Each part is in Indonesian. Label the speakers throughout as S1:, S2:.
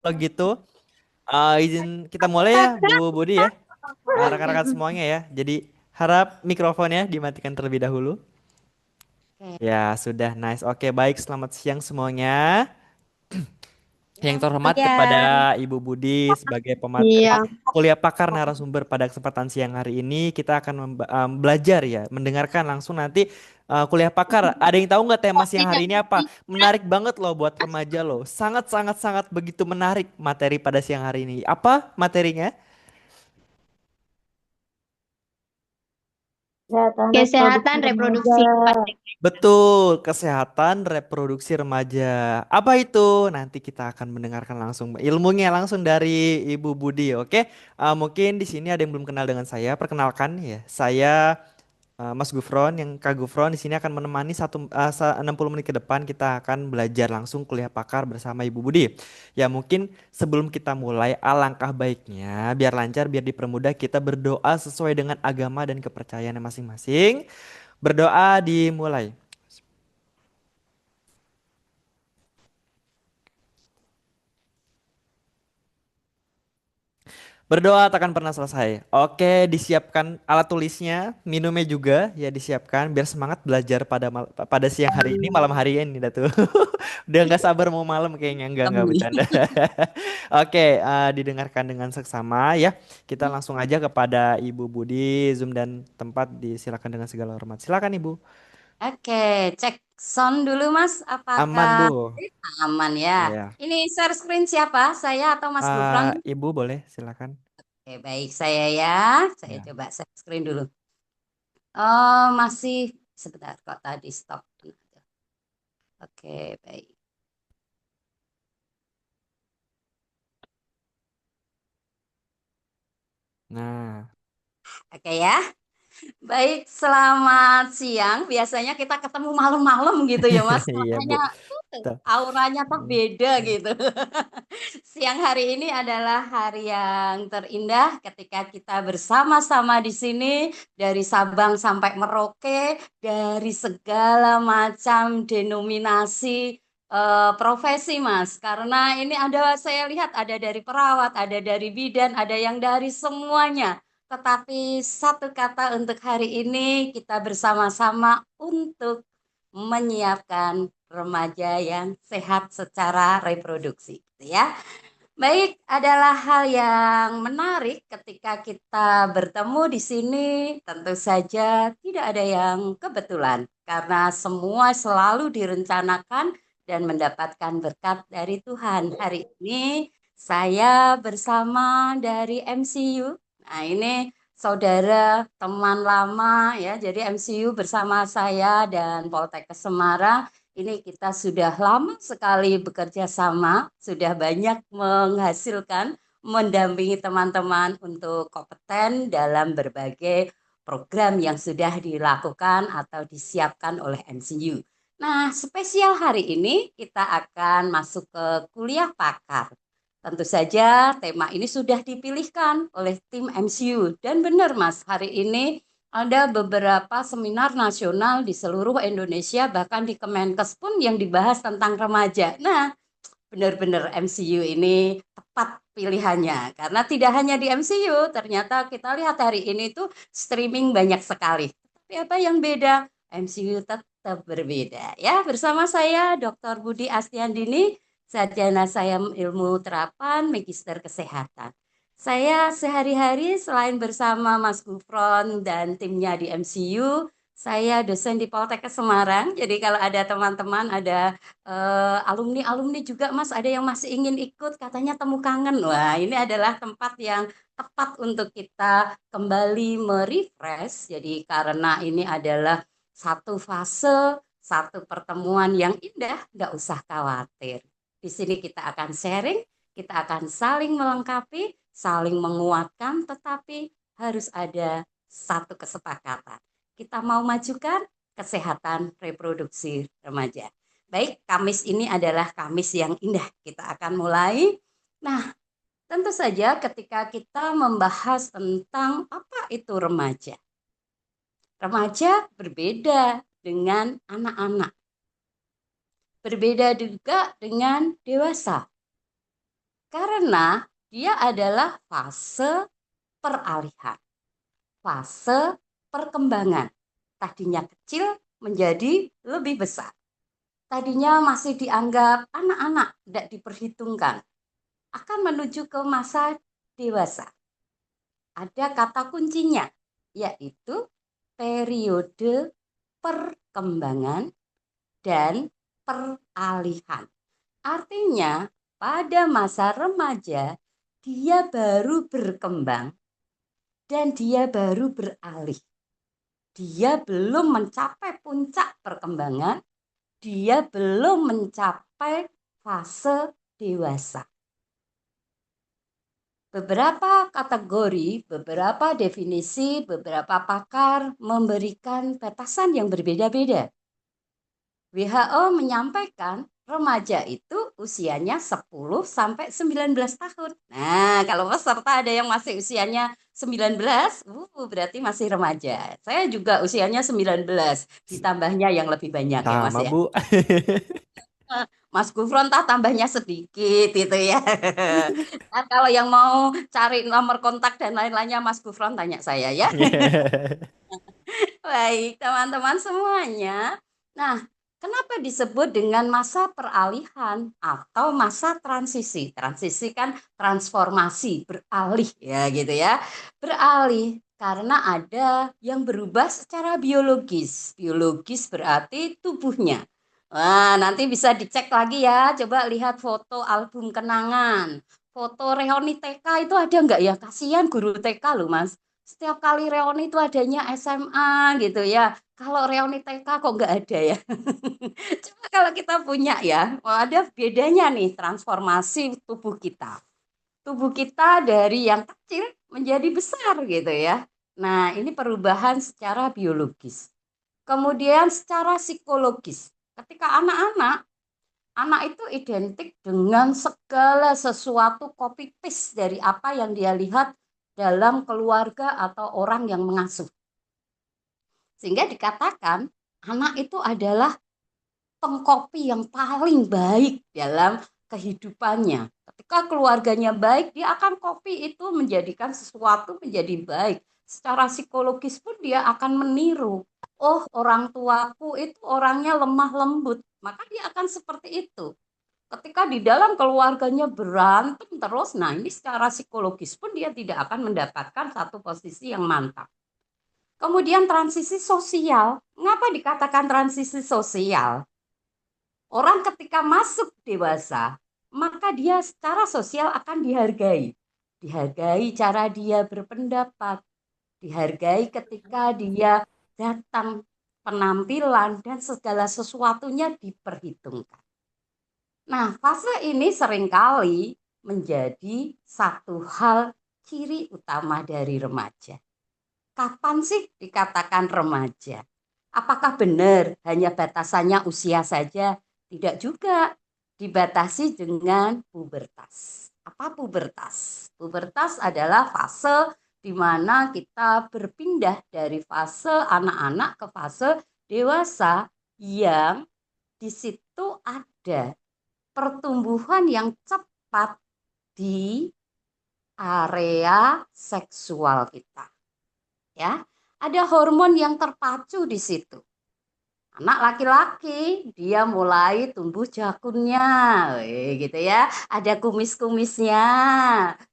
S1: Kalau gitu, izin kita mulai ya, Bu Budi ya. Rekan-rekan semuanya ya. Jadi harap mikrofonnya dimatikan terlebih dahulu.
S2: Oke,
S1: Ya, sudah nice. Oke, baik. Selamat siang semuanya. Yang
S2: ya.
S1: terhormat kepada
S2: Ya.
S1: Ibu Budi sebagai
S2: Iya.
S1: kuliah pakar narasumber pada kesempatan siang hari ini kita akan belajar ya, mendengarkan langsung nanti kuliah pakar. Ada yang tahu nggak tema
S2: Kok
S1: siang
S2: tidak
S1: hari ini apa?
S2: bisa?
S1: Menarik banget loh buat remaja loh. Sangat sangat sangat begitu menarik materi pada siang hari ini. Apa materinya?
S3: Kesehatan
S2: Kesehatan
S3: reproduksi remaja.
S2: reproduksi pada.
S1: Betul, kesehatan reproduksi remaja. Apa itu? Nanti kita akan mendengarkan langsung ilmunya langsung dari Ibu Budi, oke? Mungkin di sini ada yang belum kenal dengan saya. Perkenalkan ya, saya Mas Gufron. Yang Kak Gufron di sini akan menemani 60 menit ke depan kita akan belajar langsung kuliah pakar bersama Ibu Budi. Ya mungkin sebelum kita mulai, alangkah baiknya biar lancar, biar dipermudah kita berdoa sesuai dengan agama dan kepercayaannya masing-masing. Berdoa dimulai. Berdoa takkan pernah selesai. Oke, disiapkan alat tulisnya, minumnya juga ya disiapkan biar semangat belajar pada siang hari ini, malam hari ini dah tuh. Udah nggak sabar mau malam kayaknya enggak
S2: Kami.
S1: bercanda. Oke, didengarkan dengan seksama ya. Kita langsung aja kepada Ibu Budi, Zoom dan tempat disilakan dengan segala hormat. Silakan Ibu.
S2: Oke, cek sound dulu Mas.
S1: Aman
S2: Apakah
S1: Bu.
S2: aman ya?
S1: Ya.
S2: Ini share screen siapa? Saya atau Mas Gufron?
S1: Ibu boleh silakan.
S2: Oke, baik saya ya. Saya
S1: Ya.
S2: coba share screen dulu. Oh, masih sebentar kok tadi stop. Oke, baik.
S1: Nah,
S2: Oke ya. Baik, selamat siang. Biasanya kita ketemu malam-malam gitu ya, Mas.
S1: iya Bu.
S2: Makanya
S1: Tuh.
S2: auranya tuh
S1: Hmm.
S2: beda gitu. Siang hari ini adalah hari yang terindah ketika kita bersama-sama di sini dari Sabang sampai Merauke, dari segala macam denominasi profesi, Mas. Karena ini ada saya lihat ada dari perawat, ada dari bidan, ada yang dari semuanya. Tetapi satu kata untuk hari ini kita bersama-sama untuk menyiapkan remaja yang sehat secara reproduksi, gitu ya. Baik, adalah hal yang menarik ketika kita bertemu di sini. Tentu saja tidak ada yang kebetulan, karena semua selalu direncanakan dan mendapatkan berkat dari Tuhan. Hari ini saya bersama dari MCU. Nah, ini saudara teman lama ya. Jadi MCU bersama saya dan Poltekkes Semarang ini kita sudah lama sekali bekerja sama, sudah banyak menghasilkan, mendampingi teman-teman untuk kompeten dalam berbagai program yang sudah dilakukan atau disiapkan oleh MCU. Nah, spesial hari ini kita akan masuk ke kuliah pakar. Tentu saja tema ini sudah dipilihkan oleh tim MCU. Dan benar Mas, hari ini ada beberapa seminar nasional di seluruh Indonesia, bahkan di Kemenkes pun yang dibahas tentang remaja. Nah, benar-benar MCU ini tepat pilihannya. Karena tidak hanya di MCU, ternyata kita lihat hari ini tuh streaming banyak sekali. Tapi apa yang beda? MCU tetap berbeda. Ya, bersama saya Dr. Budi Astiandini, sarjana saya ilmu terapan Magister Kesehatan. Saya sehari-hari selain bersama Mas Gufron dan timnya di MCU, saya dosen di Poltekkes Semarang. Jadi kalau ada teman-teman, ada alumni-alumni juga Mas, ada yang masih ingin ikut, katanya temu kangen. Wah, ini adalah tempat yang tepat untuk kita kembali merefresh. Jadi karena ini adalah satu fase, satu pertemuan yang indah, nggak usah khawatir. Di sini kita akan sharing, kita akan saling melengkapi, saling menguatkan, tetapi harus ada satu kesepakatan. Kita mau majukan kesehatan reproduksi remaja. Baik, Kamis ini adalah Kamis yang indah. Kita akan mulai. Nah, tentu saja ketika kita membahas tentang apa itu remaja. Remaja berbeda dengan anak-anak. Berbeda juga dengan dewasa. Karena dia adalah fase peralihan, fase perkembangan. Tadinya kecil menjadi lebih besar. Tadinya masih dianggap anak-anak, tidak diperhitungkan. Akan menuju ke masa dewasa. Ada kata kuncinya, yaitu periode perkembangan dan peralihan. Artinya, pada masa remaja, dia baru berkembang dan dia baru beralih. Dia belum mencapai puncak perkembangan, dia belum mencapai fase dewasa. Beberapa kategori, beberapa definisi, beberapa pakar memberikan batasan yang berbeda-beda. WHO menyampaikan remaja itu usianya 10 sampai 19 tahun. Nah, kalau peserta ada yang masih usianya 19, berarti masih remaja. Saya juga usianya 19, ditambahnya yang lebih banyak ya, Mas
S1: Sama,
S2: ya.
S1: Bu.
S2: Mas Gufron tambahnya sedikit itu ya. Nah, kalau yang mau cari nomor kontak dan lain-lainnya Mas Gufron tanya saya ya. Baik, teman-teman semuanya. Nah, kenapa disebut dengan masa peralihan atau masa transisi? Transisi kan transformasi, beralih ya gitu ya. Beralih karena ada yang berubah secara biologis. Biologis berarti tubuhnya. Wah, nanti bisa dicek lagi ya. Coba lihat foto album kenangan. Foto reuni TK itu ada nggak ya? Kasihan guru TK loh, Mas. Setiap kali reuni itu adanya SMA gitu ya. Kalau reuni TK kok nggak ada ya? Coba kalau kita punya ya, ada bedanya nih transformasi tubuh kita. Tubuh kita dari yang kecil menjadi besar gitu ya. Nah, ini perubahan secara biologis. Kemudian secara psikologis. Ketika anak itu identik dengan segala sesuatu copy paste dari apa yang dia lihat dalam keluarga atau orang yang mengasuh. Sehingga dikatakan anak itu adalah pengkopi yang paling baik dalam kehidupannya. Ketika keluarganya baik, dia akan copy itu menjadikan sesuatu menjadi baik. Secara psikologis pun dia akan meniru. Oh, orang tuaku itu orangnya lemah lembut, maka dia akan seperti itu. Ketika di dalam keluarganya berantem terus, nah ini secara psikologis pun dia tidak akan mendapatkan satu posisi yang mantap. Kemudian transisi sosial. Mengapa dikatakan transisi sosial? Orang ketika masuk dewasa, maka dia secara sosial akan dihargai. Dihargai cara dia berpendapat, dihargai ketika dia datang, penampilan dan segala sesuatunya diperhitungkan. Nah, fase ini seringkali menjadi satu hal ciri utama dari remaja. Kapan sih dikatakan remaja? Apakah benar hanya batasannya usia saja? Tidak juga. Dibatasi dengan pubertas. Apa pubertas? Pubertas adalah fase di mana kita berpindah dari fase anak-anak ke fase dewasa yang di situ ada pertumbuhan yang cepat di area seksual kita. Ya, ada hormon yang terpacu di situ. Anak laki-laki dia mulai tumbuh jakunnya, gitu ya. Ada kumis-kumisnya,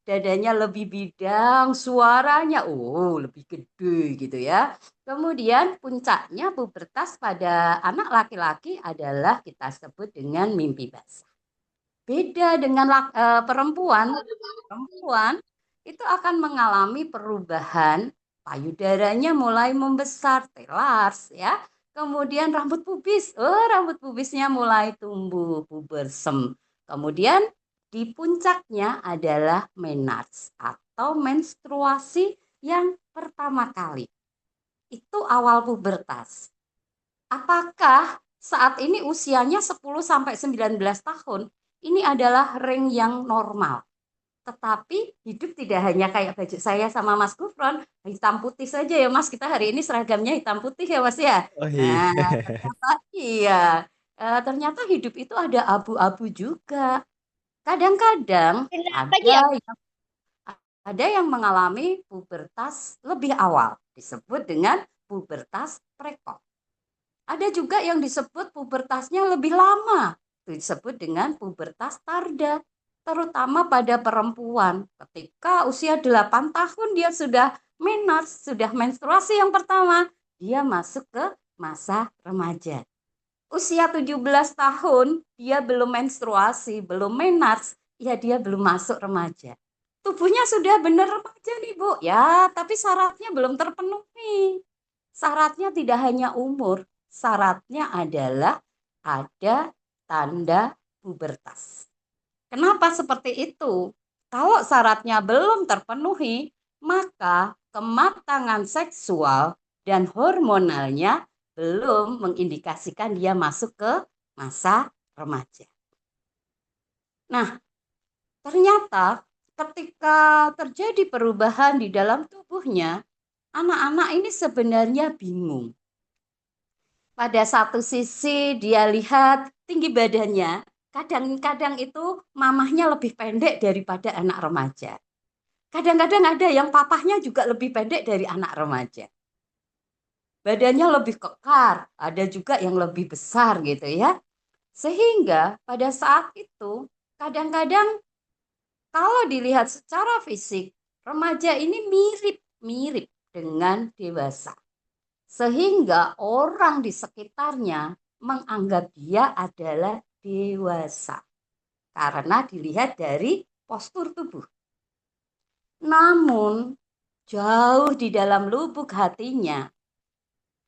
S2: dadanya lebih bidang, suaranya lebih gede gitu ya. Kemudian puncaknya pubertas pada anak laki-laki adalah kita sebut dengan mimpi basah. Beda dengan perempuan, perempuan itu akan mengalami perubahan payudaranya mulai membesar, telars ya. Kemudian rambut pubis, rambut pubisnya mulai tumbuh, pubersem. Kemudian di puncaknya adalah menarche atau menstruasi yang pertama kali. Itu awal pubertas. Apakah saat ini usianya 10 sampai 19 tahun? Ini adalah ring yang normal. Tetapi hidup tidak hanya kayak baju saya sama Mas Gufron, hitam putih saja ya Mas. Kita hari ini seragamnya hitam putih ya Mas ya.
S1: Oh
S2: Nah,
S1: iya.
S2: ternyata iya. Ternyata hidup itu ada abu-abu juga. Kadang-kadang
S3: Kenapa
S2: ada
S3: ya?
S2: ada yang mengalami pubertas lebih awal, disebut dengan pubertas precox. Ada juga yang disebut pubertasnya lebih lama, disebut dengan pubertas tarda, terutama pada perempuan. Ketika usia 8 tahun dia sudah menars, sudah menstruasi yang pertama, dia masuk ke masa remaja. Usia 17 tahun dia belum menstruasi, belum menars, ya dia belum masuk remaja. Tubuhnya sudah benar remaja nih Bu, ya tapi syaratnya belum terpenuhi. Syaratnya tidak hanya umur, syaratnya adalah ada tanda pubertas. Kenapa seperti itu? Kalau syaratnya belum terpenuhi, maka kematangan seksual dan hormonalnya belum mengindikasikan dia masuk ke masa remaja. Nah, ternyata ketika terjadi perubahan di dalam tubuhnya, anak-anak ini sebenarnya bingung. Pada satu sisi dia lihat tinggi badannya, kadang-kadang itu mamahnya lebih pendek daripada anak remaja. Kadang-kadang ada yang papahnya juga lebih pendek dari anak remaja. Badannya lebih kekar, ada juga yang lebih besar gitu ya. Sehingga pada saat itu kadang-kadang kalau dilihat secara fisik, remaja ini mirip-mirip dengan dewasa. Sehingga orang di sekitarnya menganggap dia adalah dewasa. Karena dilihat dari postur tubuh. Namun, jauh di dalam lubuk hatinya,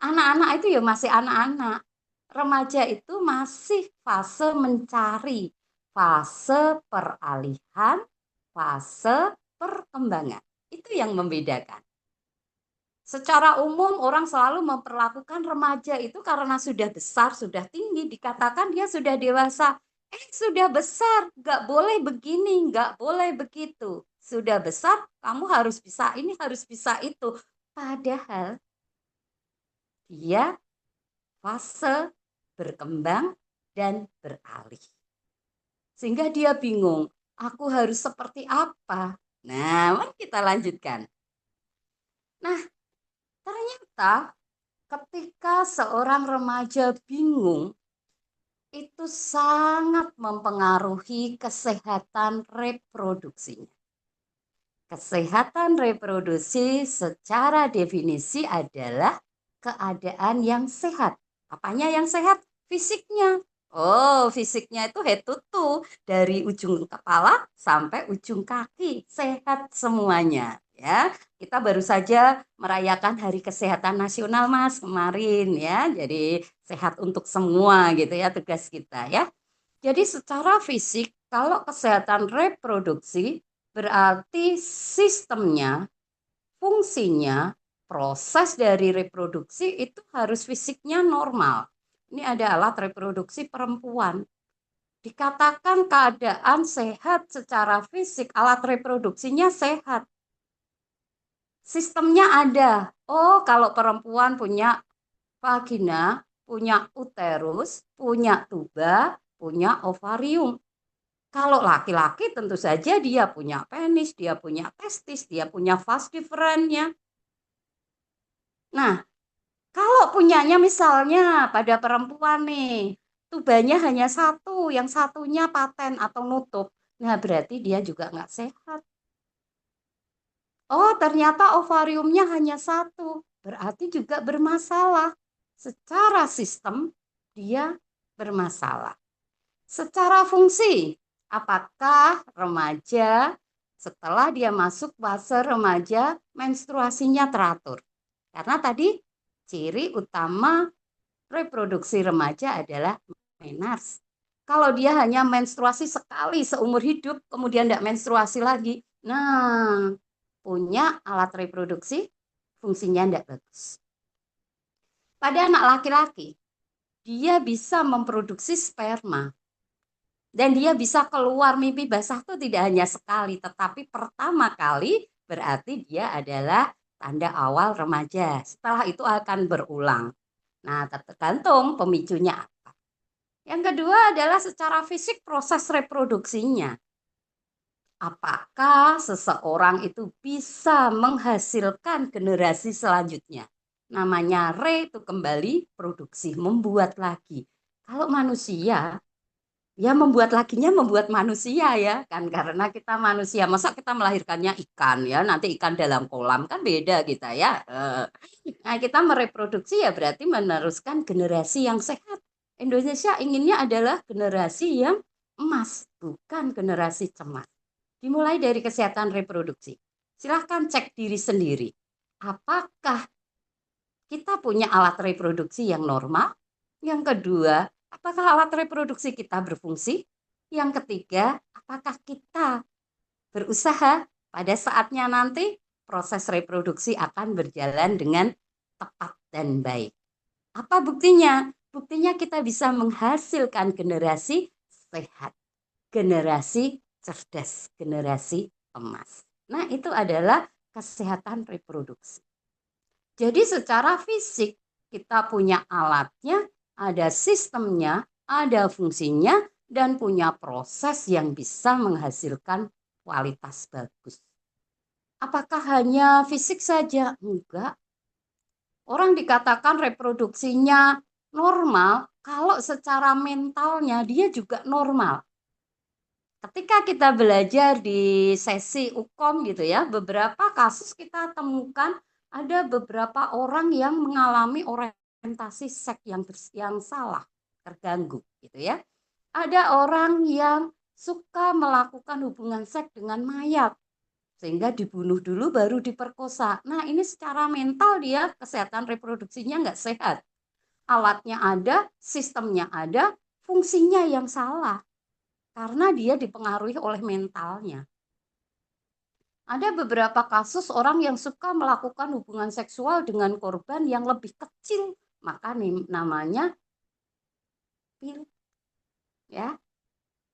S2: anak-anak itu ya masih anak-anak. Remaja itu masih fase mencari, fase peralihan, fase perkembangan. Itu yang membedakan. Secara umum orang selalu memperlakukan remaja itu karena sudah besar, sudah tinggi, dikatakan dia sudah dewasa. Sudah besar, nggak boleh begini, nggak boleh begitu. Sudah besar, kamu harus bisa ini, harus bisa itu. Padahal dia fase berkembang dan beralih. Sehingga dia bingung, aku harus seperti apa? Nah, mari kita lanjutkan. Nah, ternyata ketika seorang remaja bingung, itu sangat mempengaruhi kesehatan reproduksinya. Kesehatan reproduksi secara definisi adalah keadaan yang sehat. Apanya yang sehat? Fisiknya. Oh, fisiknya itu head to toe, dari ujung kepala sampai ujung kaki, sehat semuanya. Ya, kita baru saja merayakan Hari Kesehatan Nasional, Mas, kemarin ya. Jadi sehat untuk semua gitu ya tugas kita ya. Jadi secara fisik, kalau kesehatan reproduksi berarti sistemnya, fungsinya, proses dari reproduksi itu harus fisiknya normal. Ini ada alat reproduksi perempuan. Dikatakan keadaan sehat secara fisik, alat reproduksinya sehat. Sistemnya ada. Oh, kalau perempuan punya vagina, punya uterus, punya tuba, punya ovarium. Kalau laki-laki tentu saja dia punya penis, dia punya testis, dia punya vas deferensnya. Nah, kalau punyanya misalnya pada perempuan nih, tubanya hanya satu, yang satunya paten atau nutup. Nah, berarti dia juga nggak sehat. Oh, ternyata ovariumnya hanya satu, berarti juga bermasalah. Secara sistem, dia bermasalah. Secara fungsi, apakah remaja setelah dia masuk fase remaja menstruasinya teratur? Karena tadi ciri utama reproduksi remaja adalah menars. Kalau dia hanya menstruasi sekali seumur hidup, kemudian tidak menstruasi lagi, nah punya alat reproduksi fungsinya tidak bagus. Pada anak laki-laki, dia bisa memproduksi sperma. Dan dia bisa keluar mimpi basah itu tidak hanya sekali, tetapi pertama kali berarti dia adalah tanda awal remaja. Setelah itu akan berulang. Nah, tergantung pemicunya apa. Yang kedua adalah secara fisik proses reproduksinya. Apakah seseorang itu bisa menghasilkan generasi selanjutnya? Namanya itu kembali produksi, membuat lagi. Kalau manusia, ya membuat lakinya membuat manusia ya kan, karena kita manusia, masa kita melahirkannya ikan ya, nanti ikan dalam kolam kan beda kita ya. Nah, kita mereproduksi ya berarti meneruskan generasi yang sehat. Indonesia inginnya adalah generasi yang emas, bukan generasi cemas. Dimulai dari kesehatan reproduksi. Silahkan cek diri sendiri. Apakah kita punya alat reproduksi yang normal? Yang kedua, apakah alat reproduksi kita berfungsi? Yang ketiga, apakah kita berusaha pada saatnya nanti proses reproduksi akan berjalan dengan tepat dan baik? Apa buktinya? Buktinya kita bisa menghasilkan generasi sehat, generasi cerdas, generasi emas. Nah, itu adalah kesehatan reproduksi. Jadi secara fisik kita punya alatnya, ada sistemnya, ada fungsinya, dan punya proses yang bisa menghasilkan kualitas bagus. Apakah hanya fisik saja? Enggak. Orang dikatakan reproduksinya normal, kalau secara mentalnya dia juga normal. Ketika kita belajar di sesi UKOM gitu ya, beberapa kasus kita temukan ada beberapa orang yang mengalami orientasi seks yang salah, terganggu gitu ya. Ada orang yang suka melakukan hubungan seks dengan mayat sehingga dibunuh dulu baru diperkosa. Nah, ini secara mental dia kesehatan reproduksinya nggak sehat. Alatnya ada, sistemnya ada, fungsinya yang salah karena dia dipengaruhi oleh mentalnya. Ada beberapa kasus orang yang suka melakukan hubungan seksual dengan korban yang lebih kecil, maka namanya pil ya.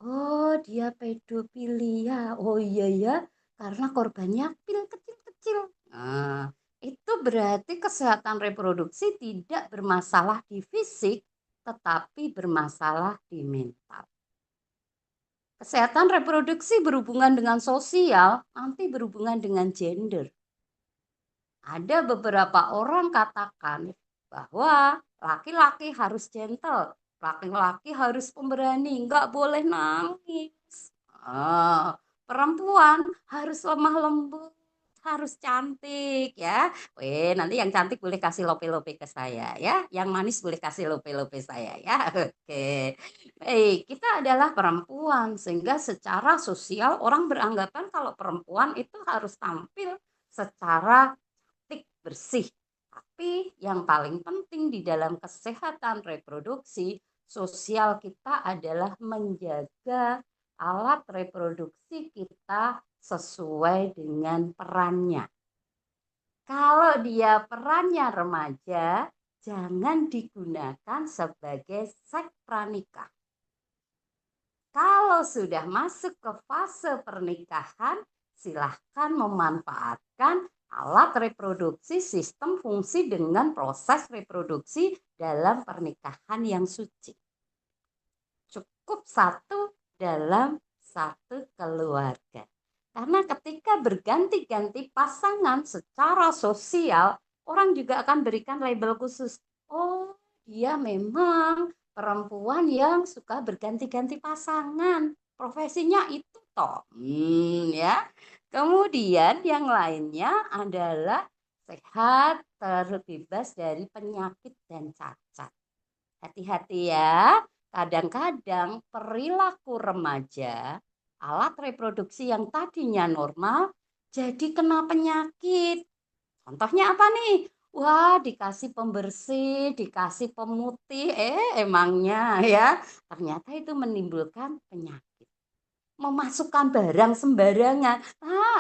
S2: Oh, dia pedofilia. Oh iya ya, karena korbannya pil kecil-kecil. Nah, itu berarti kesehatan reproduksi tidak bermasalah di fisik, tetapi bermasalah di mental. Kesehatan reproduksi berhubungan dengan sosial, nanti berhubungan dengan gender. Ada beberapa orang katakan bahwa laki-laki harus gentle, laki-laki harus pemberani, nggak boleh nangis. Perempuan harus lemah lembut, harus cantik ya. Nanti yang cantik boleh kasih lope-lope ke saya ya, yang manis boleh kasih lope-lope saya ya. Oke. Baik, kita adalah perempuan sehingga secara sosial orang beranggapan kalau perempuan itu harus tampil secara bersih. Tapi yang paling penting di dalam kesehatan reproduksi sosial kita adalah menjaga alat reproduksi kita sesuai dengan perannya. Kalau dia perannya remaja, jangan digunakan sebagai seks pranikah. Kalau sudah masuk ke fase pernikahan, silahkan memanfaatkan alat reproduksi sistem fungsi dengan proses reproduksi dalam pernikahan yang suci. Cukup satu dalam satu keluarga. Karena ketika berganti-ganti pasangan secara sosial, orang juga akan berikan label khusus. Oh, dia memang perempuan yang suka berganti-ganti pasangan. Profesinya itu toh. Ya. Kemudian yang lainnya adalah sehat, terbebas dari penyakit dan cacat. Hati-hati ya. Kadang-kadang perilaku remaja, alat reproduksi yang tadinya normal, jadi kena penyakit. Contohnya apa nih? Wah, dikasih pembersih, dikasih pemutih, emangnya ya, ternyata itu menimbulkan penyakit. Memasukkan barang sembarangan,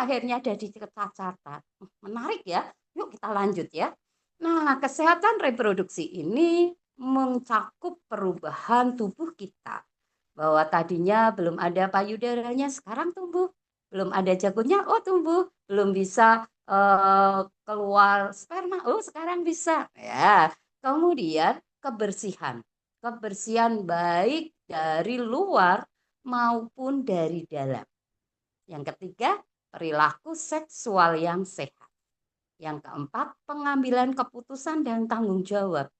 S2: akhirnya jadi kecacatan. Menarik ya, yuk kita lanjut ya. Nah, kesehatan reproduksi ini mencakup perubahan tubuh kita. Bahwa tadinya belum ada payudaranya, sekarang tumbuh. Belum ada jagungnya, oh tumbuh. Belum bisa keluar sperma, oh sekarang bisa. Ya, kemudian kebersihan. Kebersihan baik dari luar maupun dari dalam. Yang ketiga, perilaku seksual yang sehat. Yang keempat, pengambilan keputusan dan tanggung jawab.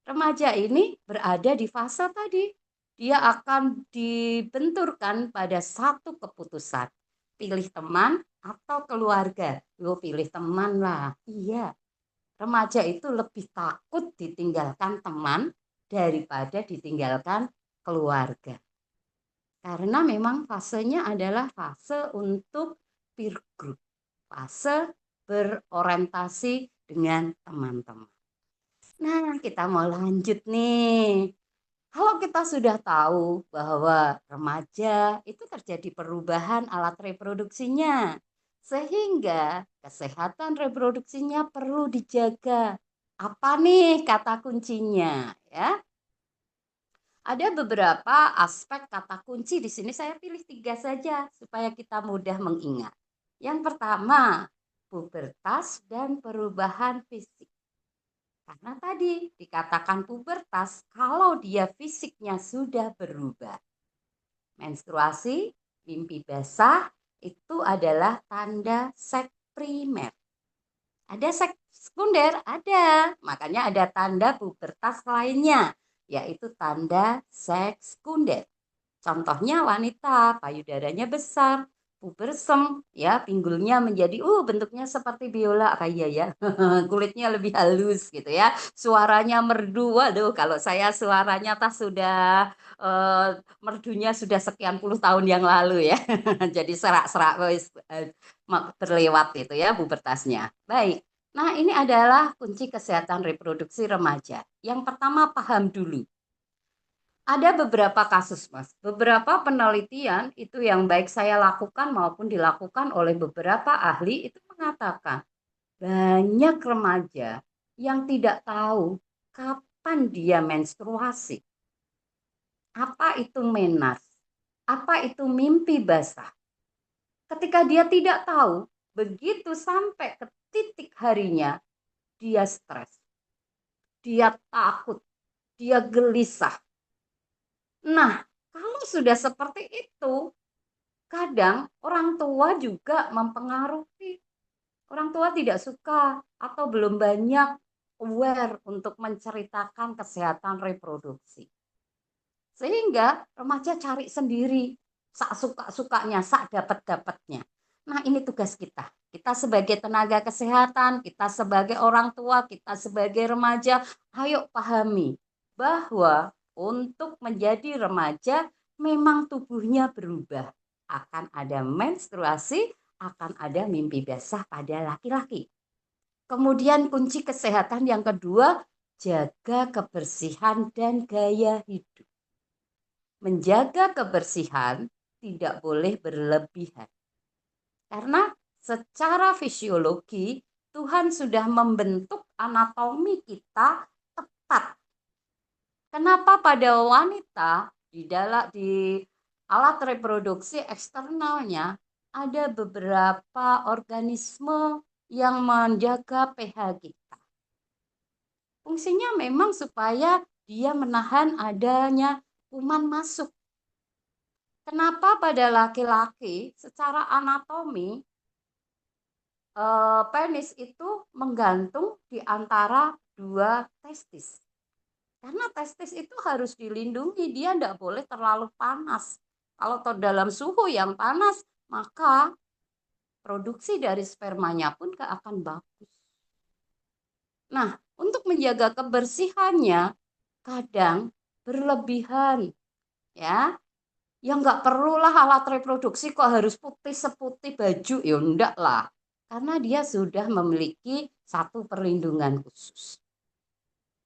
S2: Remaja ini berada di fase tadi. Dia akan dibenturkan pada satu keputusan. Pilih teman atau keluarga. Yo, pilih teman lah. Iya, remaja itu lebih takut ditinggalkan teman daripada ditinggalkan keluarga. Karena memang fasenya adalah fase untuk peer group. Fase berorientasi dengan teman-teman. Nah, kita mau lanjut nih. Kalau kita sudah tahu bahwa remaja itu terjadi perubahan alat reproduksinya, sehingga kesehatan reproduksinya perlu dijaga. Apa nih kata kuncinya? Ya, ada beberapa aspek kata kunci di sini. Saya pilih tiga saja supaya kita mudah mengingat. Yang pertama, pubertas dan perubahan fisik. Karena tadi dikatakan pubertas kalau dia fisiknya sudah berubah. Menstruasi, mimpi basah itu adalah tanda seks primer. Ada seks sekunder? Ada. Makanya ada tanda pubertas lainnya, yaitu tanda seks sekunder. Contohnya wanita, payudaranya besar, pubersem, ya pinggulnya menjadi bentuknya seperti biola kayak ya. Kulitnya lebih halus gitu ya. Suaranya merdu. Waduh, kalau saya suaranya sudah eh, merdunya sudah sekian puluh tahun yang lalu ya. Jadi serak-serak berlewat itu ya pubertasnya. Baik. Nah, ini adalah kunci kesehatan reproduksi remaja. Yang pertama, paham dulu. Ada beberapa kasus, Mas. Beberapa penelitian itu yang baik saya lakukan maupun dilakukan oleh beberapa ahli itu mengatakan banyak remaja yang tidak tahu kapan dia menstruasi, apa itu menas, apa itu mimpi basah. Ketika dia tidak tahu, begitu sampai ke titik harinya, dia stres, dia takut, dia gelisah. Nah, kalau sudah seperti itu, kadang orang tua juga mempengaruhi. Orang tua tidak suka atau belum banyak aware untuk menceritakan kesehatan reproduksi. Sehingga remaja cari sendiri, sak suka-sukanya, sak dapat-dapatnya. Nah, ini tugas kita. Kita sebagai tenaga kesehatan, kita sebagai orang tua, kita sebagai remaja, ayo pahami bahwa untuk menjadi remaja memang tubuhnya berubah. Akan ada menstruasi, akan ada mimpi basah pada laki-laki. Kemudian kunci kesehatan yang kedua, jaga kebersihan dan gaya hidup. Menjaga kebersihan tidak boleh berlebihan. Karena secara fisiologi Tuhan sudah membentuk anatomi kita tepat. Kenapa pada wanita di alat reproduksi eksternalnya ada beberapa organisme yang menjaga pH kita. Fungsinya memang supaya dia menahan adanya kuman masuk. Kenapa pada laki-laki secara anatomi penis itu menggantung di antara dua testis? Karena testis itu harus dilindungi, dia tidak boleh terlalu panas. Kalau dalam suhu yang panas, maka produksi dari spermanya pun gak akan bagus. Nah, untuk menjaga kebersihannya, kadang berlebihan, ya. Ya nggak perlulah alat reproduksi kok harus putih seputih baju, ya enggak lah. Karena dia sudah memiliki satu perlindungan khusus.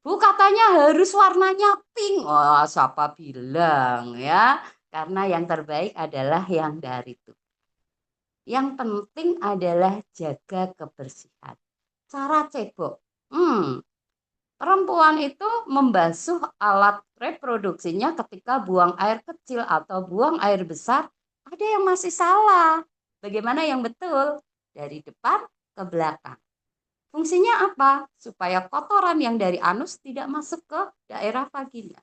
S2: Bu, katanya harus warnanya pink. Oh, siapa bilang ya? Karena yang terbaik adalah yang dari itu. Yang penting adalah jaga kebersihan. Cara cebok. Perempuan itu membasuh alat reproduksinya ketika buang air kecil atau buang air besar. Ada yang masih salah. Bagaimana yang betul? Dari depan ke belakang. Fungsinya apa? Supaya kotoran yang dari anus tidak masuk ke daerah vagina.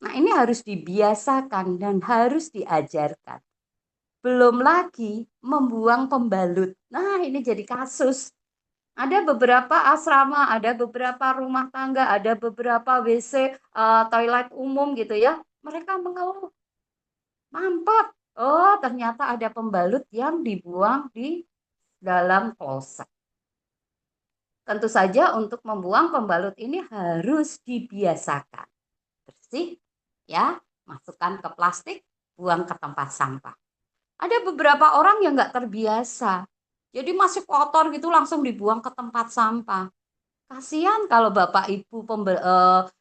S2: Nah, ini harus dibiasakan dan harus diajarkan. Belum lagi membuang pembalut. Nah, ini jadi kasus. Ada beberapa asrama, ada beberapa rumah tangga, ada beberapa WC, toilet umum gitu ya. Mereka mengeluh, mampet. Oh, ternyata ada pembalut yang dibuang di dalam kloset. Tentu saja untuk membuang pembalut ini harus dibiasakan. Bersih, ya, masukkan ke plastik, buang ke tempat sampah. Ada beberapa orang yang nggak terbiasa. Jadi masih kotor gitu langsung dibuang ke tempat sampah. Kasihan kalau Bapak Ibu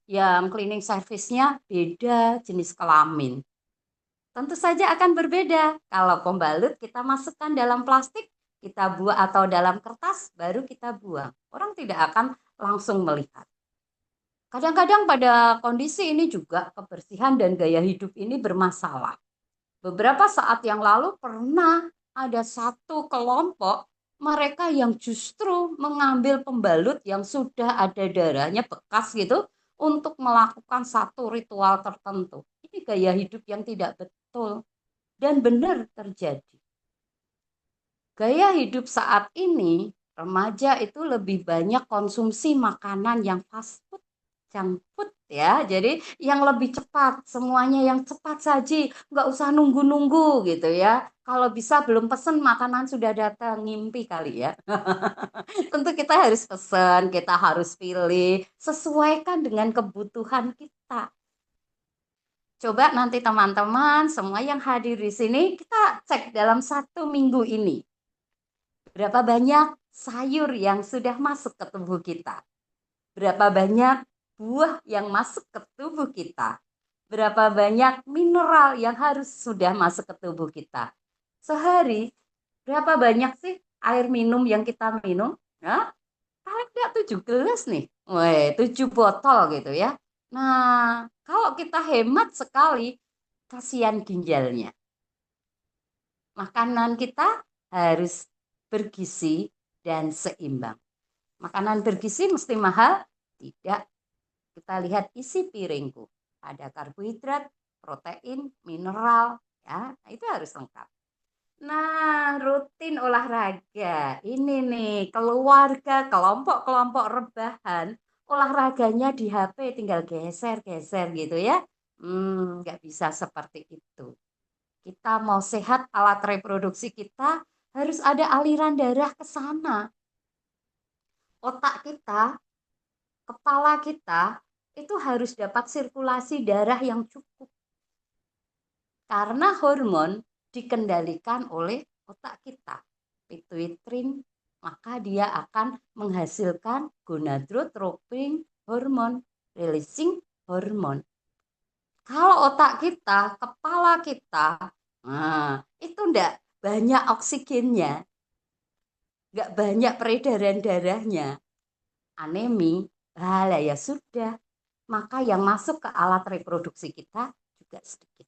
S2: yang cleaning service-nya beda jenis kelamin. Tentu saja akan berbeda. Kalau pembalut kita masukkan dalam plastik, kita buang atau dalam kertas, baru kita buang. Orang tidak akan langsung melihat. Kadang-kadang pada kondisi ini juga kebersihan dan gaya hidup ini bermasalah. Beberapa saat yang lalu pernah ada satu kelompok mereka yang justru mengambil pembalut yang sudah ada darahnya bekas gitu untuk melakukan satu ritual tertentu. Ini gaya hidup yang tidak betul dan benar terjadi. Gaya hidup saat ini, remaja itu lebih banyak konsumsi makanan yang fast food, junk food ya. Jadi yang lebih cepat, semuanya yang cepat saji, nggak usah nunggu-nunggu gitu ya. Kalau bisa belum pesen makanan sudah datang, ngimpi kali ya. Tentu kita harus pesen, kita harus pilih, sesuaikan dengan kebutuhan kita. Coba nanti teman-teman semua yang hadir di sini kita cek dalam 1 minggu ini. Berapa banyak sayur yang sudah masuk ke tubuh kita? Berapa banyak buah yang masuk ke tubuh kita? Berapa banyak mineral yang harus sudah masuk ke tubuh kita? Sehari, berapa banyak sih air minum yang kita minum? Nah, paling enggak 7 gelas nih. Weh, 7 botol gitu ya. Nah, kalau kita hemat sekali, kasihan ginjalnya. Makanan kita harus bergizi dan seimbang. Makanan bergizi mesti mahal? Tidak. Kita lihat isi piringku. Ada karbohidrat, protein, mineral, ya. Nah, itu harus lengkap. Nah, rutin olahraga. Ini nih, keluarga, kelompok-kelompok rebahan, olahraganya di HP tinggal geser-geser gitu ya. Nggak bisa seperti itu. Kita mau sehat, alat reproduksi kita harus ada aliran darah ke sana. Otak kita, kepala kita, itu harus dapat sirkulasi darah yang cukup. Karena hormon dikendalikan oleh otak kita. Pituitrin, maka dia akan menghasilkan gonadotropin hormon, releasing hormon. Kalau otak kita, kepala kita, nah, itu enggak banyak oksigennya, enggak banyak peredaran darahnya, anemi, lah ya sudah. Maka yang masuk ke alat reproduksi kita juga sedikit.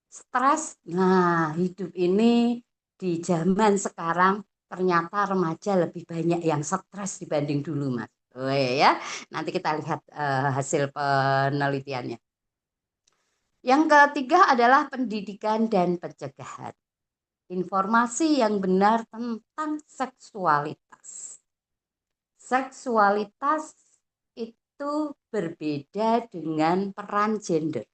S2: Stres, nah hidup ini di zaman sekarang ternyata remaja lebih banyak yang stres dibanding dulu, Mas. Oh ya, nanti kita lihat hasil penelitiannya. Yang ketiga adalah pendidikan dan pencegahan. Informasi yang benar tentang seksualitas. Seksualitas itu berbeda dengan peran gender.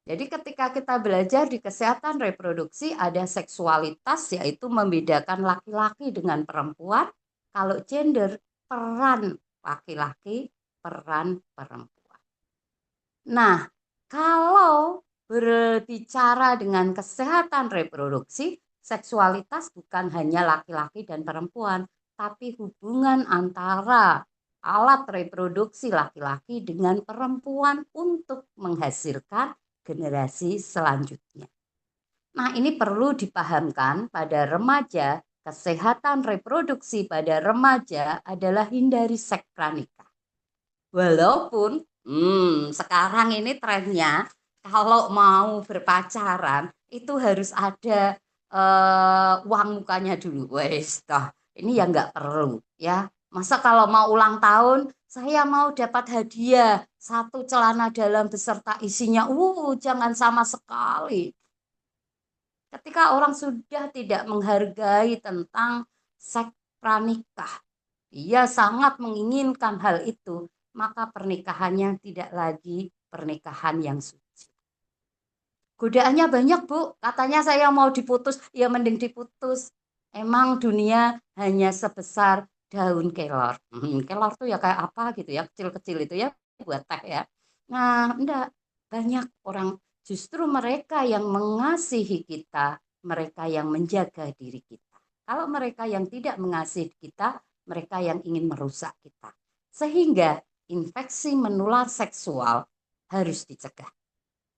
S2: Jadi ketika kita belajar di kesehatan reproduksi ada seksualitas yaitu membedakan laki-laki dengan perempuan. Kalau gender peran laki-laki, peran perempuan. Nah, kalau berbicara dengan kesehatan reproduksi, seksualitas bukan hanya laki-laki dan perempuan, tapi hubungan antara alat reproduksi laki-laki dengan perempuan untuk menghasilkan generasi selanjutnya. Nah, ini perlu dipahamkan pada remaja, kesehatan reproduksi pada remaja adalah hindari seks pranikah. Walaupun sekarang ini trennya kalau mau berpacaran itu harus ada uang mukanya dulu. Wes, toh ini ya nggak perlu ya. Masa kalau mau ulang tahun saya mau dapat hadiah satu celana dalam beserta isinya, jangan sama sekali. Ketika orang sudah tidak menghargai tentang seks pranikah, ia sangat menginginkan hal itu, maka pernikahannya tidak lagi pernikahan yang suci. Godaannya banyak, Bu. Katanya saya mau diputus, ya mending diputus. Emang dunia hanya sebesar daun kelor. Kelor tuh ya kayak apa gitu ya, kecil-kecil itu ya buat teh ya. Nah, enggak. Banyak orang, justru mereka yang mengasihi kita, mereka yang menjaga diri kita. Kalau mereka yang tidak mengasihi kita, mereka yang ingin merusak kita. Sehingga infeksi menular seksual harus dicegah.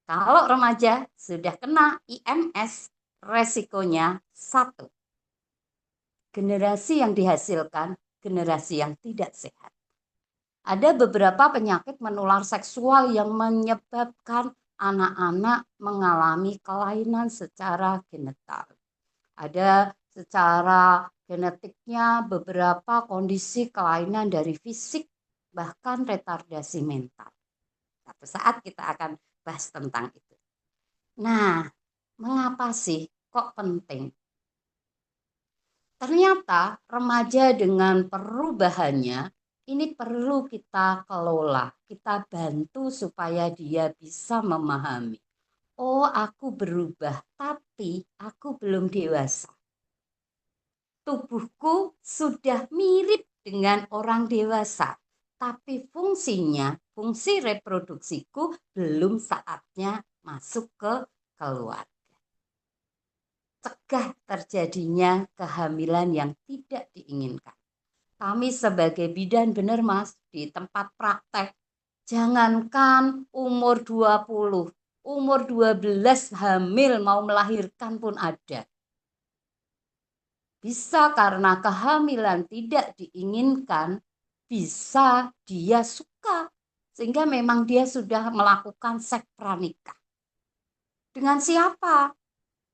S2: Kalau remaja sudah kena IMS, resikonya satu, generasi yang dihasilkan generasi yang tidak sehat. Ada beberapa penyakit menular seksual yang menyebabkan anak-anak mengalami kelainan secara genetik. Ada secara genetiknya beberapa kondisi kelainan dari fisik, bahkan retardasi mental. Satu saat kita akan bahas tentang itu. Nah, mengapa sih kok penting? Ternyata remaja dengan perubahannya ini perlu kita kelola, kita bantu supaya dia bisa memahami. Oh, aku berubah, tapi aku belum dewasa. Tubuhku sudah mirip dengan orang dewasa, tapi fungsinya, fungsi reproduksiku belum saatnya masuk ke keluarga. Cegah terjadinya kehamilan yang tidak diinginkan. Kami sebagai bidan benar Mas, di tempat praktek, jangankan umur 20, umur 12 hamil mau melahirkan pun ada. Bisa karena kehamilan tidak diinginkan, bisa dia suka, sehingga memang dia sudah melakukan seks pranikah. Dengan siapa?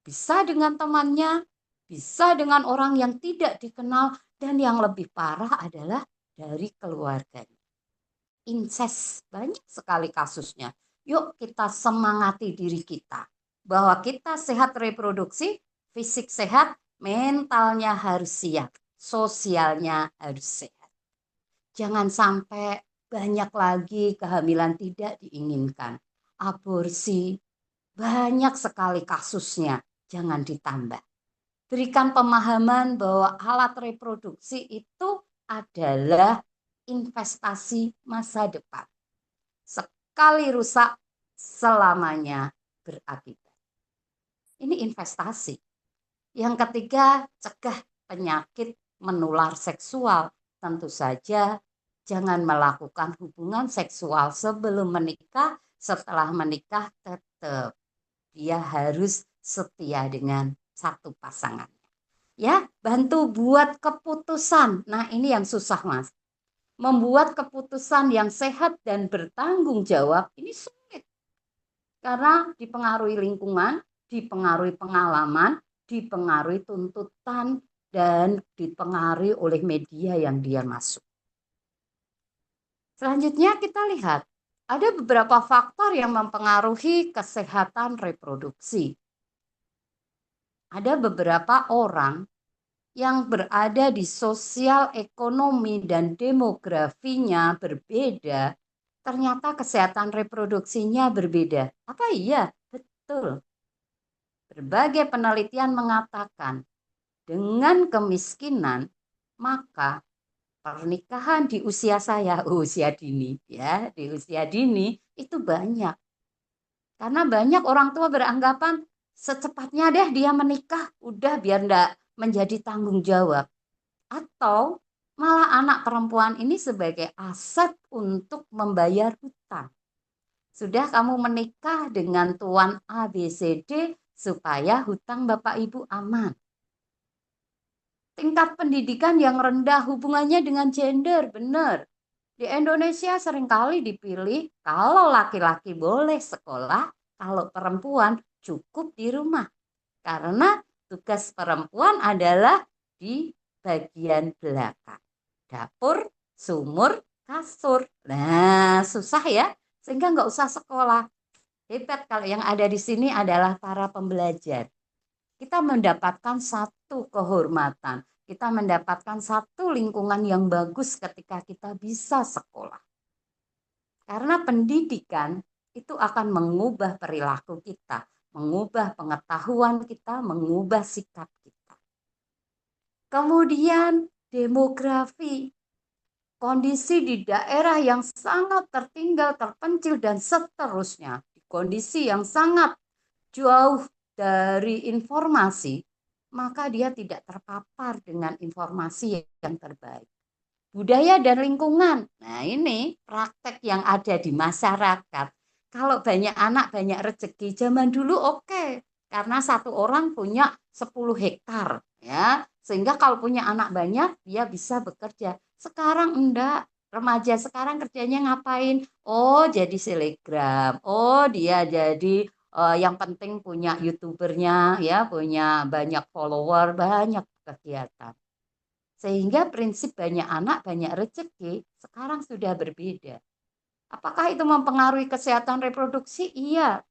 S2: Bisa dengan temannya, bisa dengan orang yang tidak dikenal, dan yang lebih parah adalah dari keluarganya. Incest, banyak sekali kasusnya. Yuk kita semangati diri kita, bahwa kita sehat reproduksi, fisik sehat, mentalnya harus siap, sosialnya harus sehat. Jangan sampai banyak lagi kehamilan tidak diinginkan. Aborsi, banyak sekali kasusnya, jangan ditambah. Berikan pemahaman bahwa alat reproduksi itu adalah investasi masa depan. Sekali rusak, selamanya berakibat. Ini investasi. Yang ketiga, cegah penyakit menular seksual. Tentu saja jangan melakukan hubungan seksual sebelum menikah, setelah menikah tetap dia harus setia dengan satu pasangan. Ya, bantu buat keputusan. Nah, ini yang susah, Mas. Membuat keputusan yang sehat dan bertanggung jawab ini sulit. Karena dipengaruhi lingkungan, dipengaruhi pengalaman, dipengaruhi tuntutan, dan dipengaruhi oleh media yang dia masuk. Selanjutnya kita lihat, ada beberapa faktor yang mempengaruhi kesehatan reproduksi. Ada beberapa orang yang berada di sosial, ekonomi, dan demografinya berbeda, ternyata kesehatan reproduksinya berbeda. Apa iya? Betul. Berbagai penelitian mengatakan dengan kemiskinan, maka pernikahan di usia saya, usia dini, ya, di usia dini itu banyak. Karena banyak orang tua beranggapan secepatnya deh dia menikah, udah biar enggak menjadi tanggung jawab. Atau malah anak perempuan ini sebagai aset untuk membayar hutang. Sudah kamu menikah dengan tuan ABCD supaya hutang Bapak Ibu aman. Tingkat pendidikan yang rendah hubungannya dengan gender, benar. Di Indonesia seringkali dipilih kalau laki-laki boleh sekolah, kalau perempuan cukup di rumah. Karena tugas perempuan adalah di bagian belakang. Dapur, sumur, kasur. Nah, susah ya. Sehingga nggak usah sekolah. Hebat kalau yang ada di sini adalah para pembelajar. kita mendapatkan satu kehormatan, kita mendapatkan satu lingkungan yang bagus ketika kita bisa sekolah. Karena pendidikan itu akan mengubah perilaku kita, mengubah pengetahuan kita, mengubah sikap kita. Kemudian demografi, kondisi di daerah yang sangat tertinggal, terpencil, dan seterusnya. Di kondisi yang sangat jauh dari informasi, maka dia tidak terpapar dengan informasi yang terbaik. Budaya dan lingkungan. Nah, ini praktek yang ada di masyarakat. Kalau banyak anak, banyak rezeki. Zaman dulu oke, karena satu orang punya 10 hektar, ya. Sehingga kalau punya anak banyak, dia bisa bekerja. Sekarang enggak. Remaja sekarang kerjanya ngapain? Oh, jadi selegram. Oh, dia jadi yang penting punya YouTubernya, ya, punya banyak follower, banyak kegiatan. Sehingga prinsip banyak anak, banyak rezeki sekarang sudah berbeda. Apakah itu mempengaruhi kesehatan reproduksi? Iya,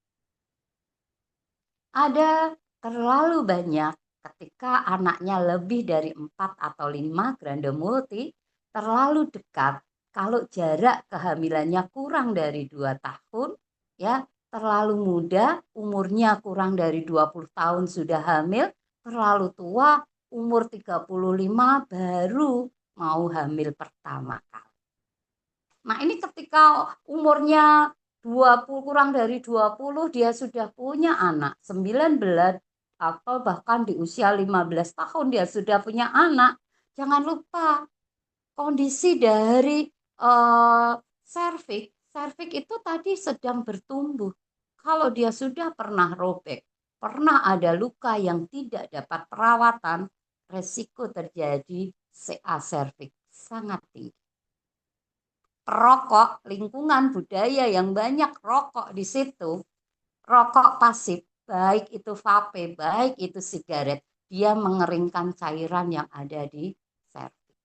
S2: ada terlalu banyak ketika anaknya lebih dari 4 atau 5 grande multi, terlalu dekat. Kalau jarak kehamilannya kurang dari 2 tahun, ya, terlalu muda, umurnya kurang dari 20 tahun sudah hamil, terlalu tua, umur 35 baru mau hamil pertama kali. Nah, ini ketika umurnya 20, kurang dari 20, dia sudah punya anak 19 atau bahkan di usia 15 tahun dia sudah punya anak. Jangan lupa kondisi dari serviks, serviks itu tadi sedang bertumbuh. Kalau dia sudah pernah robek, pernah ada luka yang tidak dapat perawatan, resiko terjadi CA serviks sangat tinggi. Perokok, lingkungan budaya yang banyak rokok di situ, rokok pasif, baik itu vape, baik itu sigaret, dia mengeringkan cairan yang ada di serviks.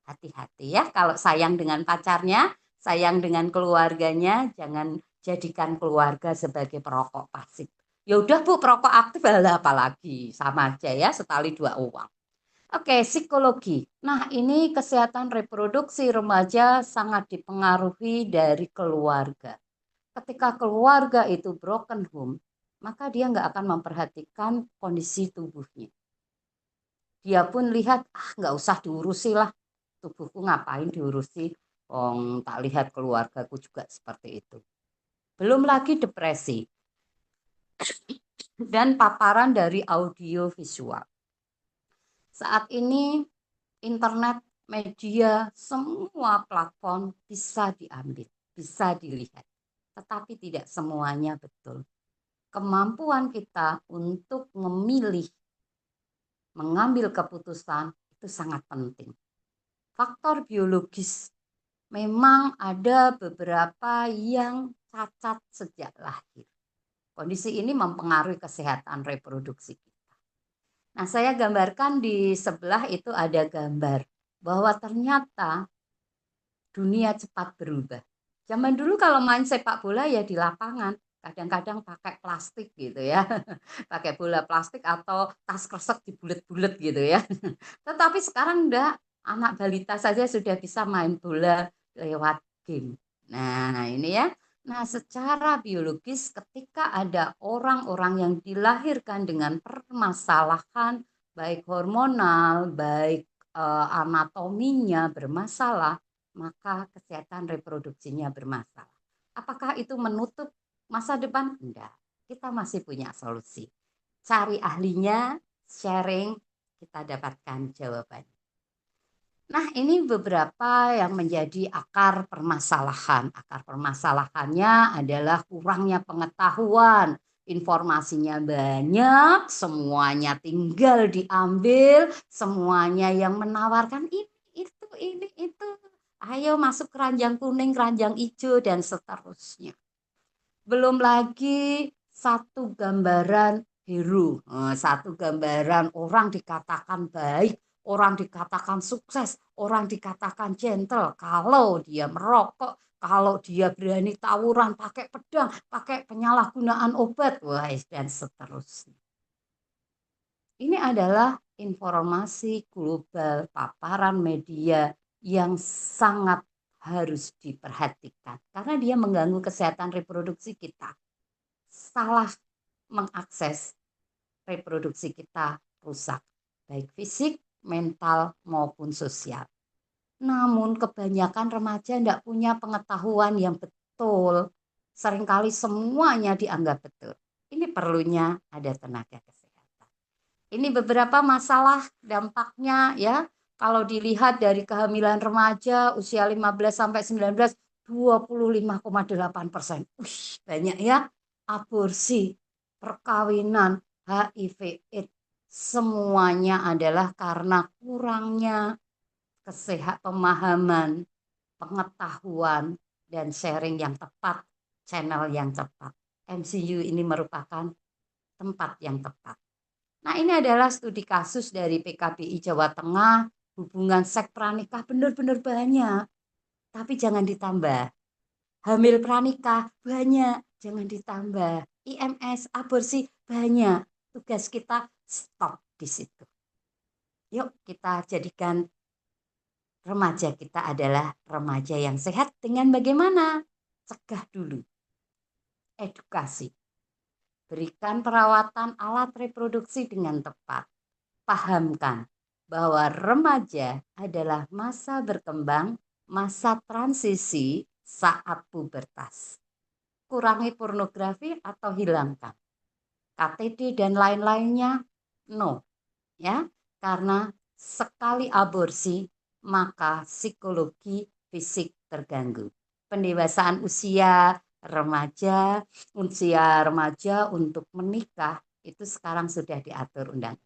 S2: Hati-hati ya, kalau sayang dengan pacarnya, sayang dengan keluarganya, jangan jadikan keluarga sebagai perokok pasif. Ya udah Bu, perokok aktif apalagi, sama aja ya, setali dua uang. Oke, psikologi. Nah, ini kesehatan reproduksi remaja sangat dipengaruhi dari keluarga. Ketika keluarga itu broken home, maka dia nggak akan memperhatikan kondisi tubuhnya. Dia pun lihat, nggak usah diurusi lah, tubuhku ngapain diurusi, tak lihat keluargaku juga seperti itu. Belum lagi depresi dan paparan dari audio visual. Saat ini internet, media, semua platform bisa diambil, bisa dilihat. Tetapi tidak semuanya betul. Kemampuan kita untuk memilih, mengambil keputusan itu sangat penting. Faktor biologis memang ada beberapa yang cacat sejak lahir. Kondisi ini mempengaruhi kesehatan reproduksi kita. Nah, saya gambarkan di sebelah itu ada gambar bahwa ternyata dunia cepat berubah. Zaman dulu kalau main sepak bola ya di lapangan, kadang-kadang pakai plastik gitu ya, pakai bola plastik atau tas kresek dibulet-bulet gitu ya. Tetapi sekarang enggak, anak balita saja sudah bisa main bola lewat game. Nah, ini ya. Nah, secara biologis ketika ada orang-orang yang dilahirkan dengan permasalahan baik hormonal, baik anatominya bermasalah, maka kesehatan reproduksinya bermasalah. Apakah itu menutup masa depan? Enggak. Kita masih punya solusi. Cari ahlinya, sharing, kita dapatkan jawaban. Nah, ini beberapa yang menjadi akar permasalahan. Akar permasalahannya adalah kurangnya pengetahuan. Informasinya banyak, semuanya tinggal diambil, semuanya yang menawarkan ini, itu. Ayo masuk keranjang kuning, keranjang hijau, dan seterusnya. Belum lagi satu gambaran hero, satu gambaran orang dikatakan baik, orang dikatakan sukses, orang dikatakan gentle kalau dia merokok, kalau dia berani tawuran pakai pedang, pakai penyalahgunaan obat, wah, dan seterusnya. Ini adalah informasi global, paparan media yang sangat harus diperhatikan karena dia mengganggu kesehatan reproduksi kita. Salah mengakses reproduksi kita rusak, baik fisik, mental, maupun sosial. Namun kebanyakan remaja tidak punya pengetahuan yang betul. Seringkali semuanya dianggap betul. Ini perlunya ada tenaga kesehatan. Ini beberapa masalah dampaknya ya. Kalau dilihat dari kehamilan remaja usia 15 sampai 19, 25,8%. Banyak ya. Aborsi, perkawinan, HIV, AIDS, semuanya adalah karena kurangnya pemahaman, pengetahuan, dan sharing yang tepat, channel yang tepat. MCU ini merupakan tempat yang tepat. Nah, ini adalah studi kasus dari PKBI Jawa Tengah, hubungan seks pranikah benar-benar banyak, tapi jangan ditambah. Hamil pranikah banyak, jangan ditambah. IMS, aborsi banyak. Tugas kita stop di situ. Yuk kita jadikan remaja kita adalah remaja yang sehat dengan bagaimana? Cegah dulu, edukasi. Berikan perawatan alat reproduksi dengan tepat. Pahamkan bahwa remaja adalah masa berkembang, masa transisi saat pubertas. Kurangi pornografi atau hilangkan. KTD dan lain-lainnya, no. Ya, karena sekali aborsi maka psikologi fisik terganggu. Pendewasaan usia remaja untuk menikah itu sekarang sudah diatur undang-undang.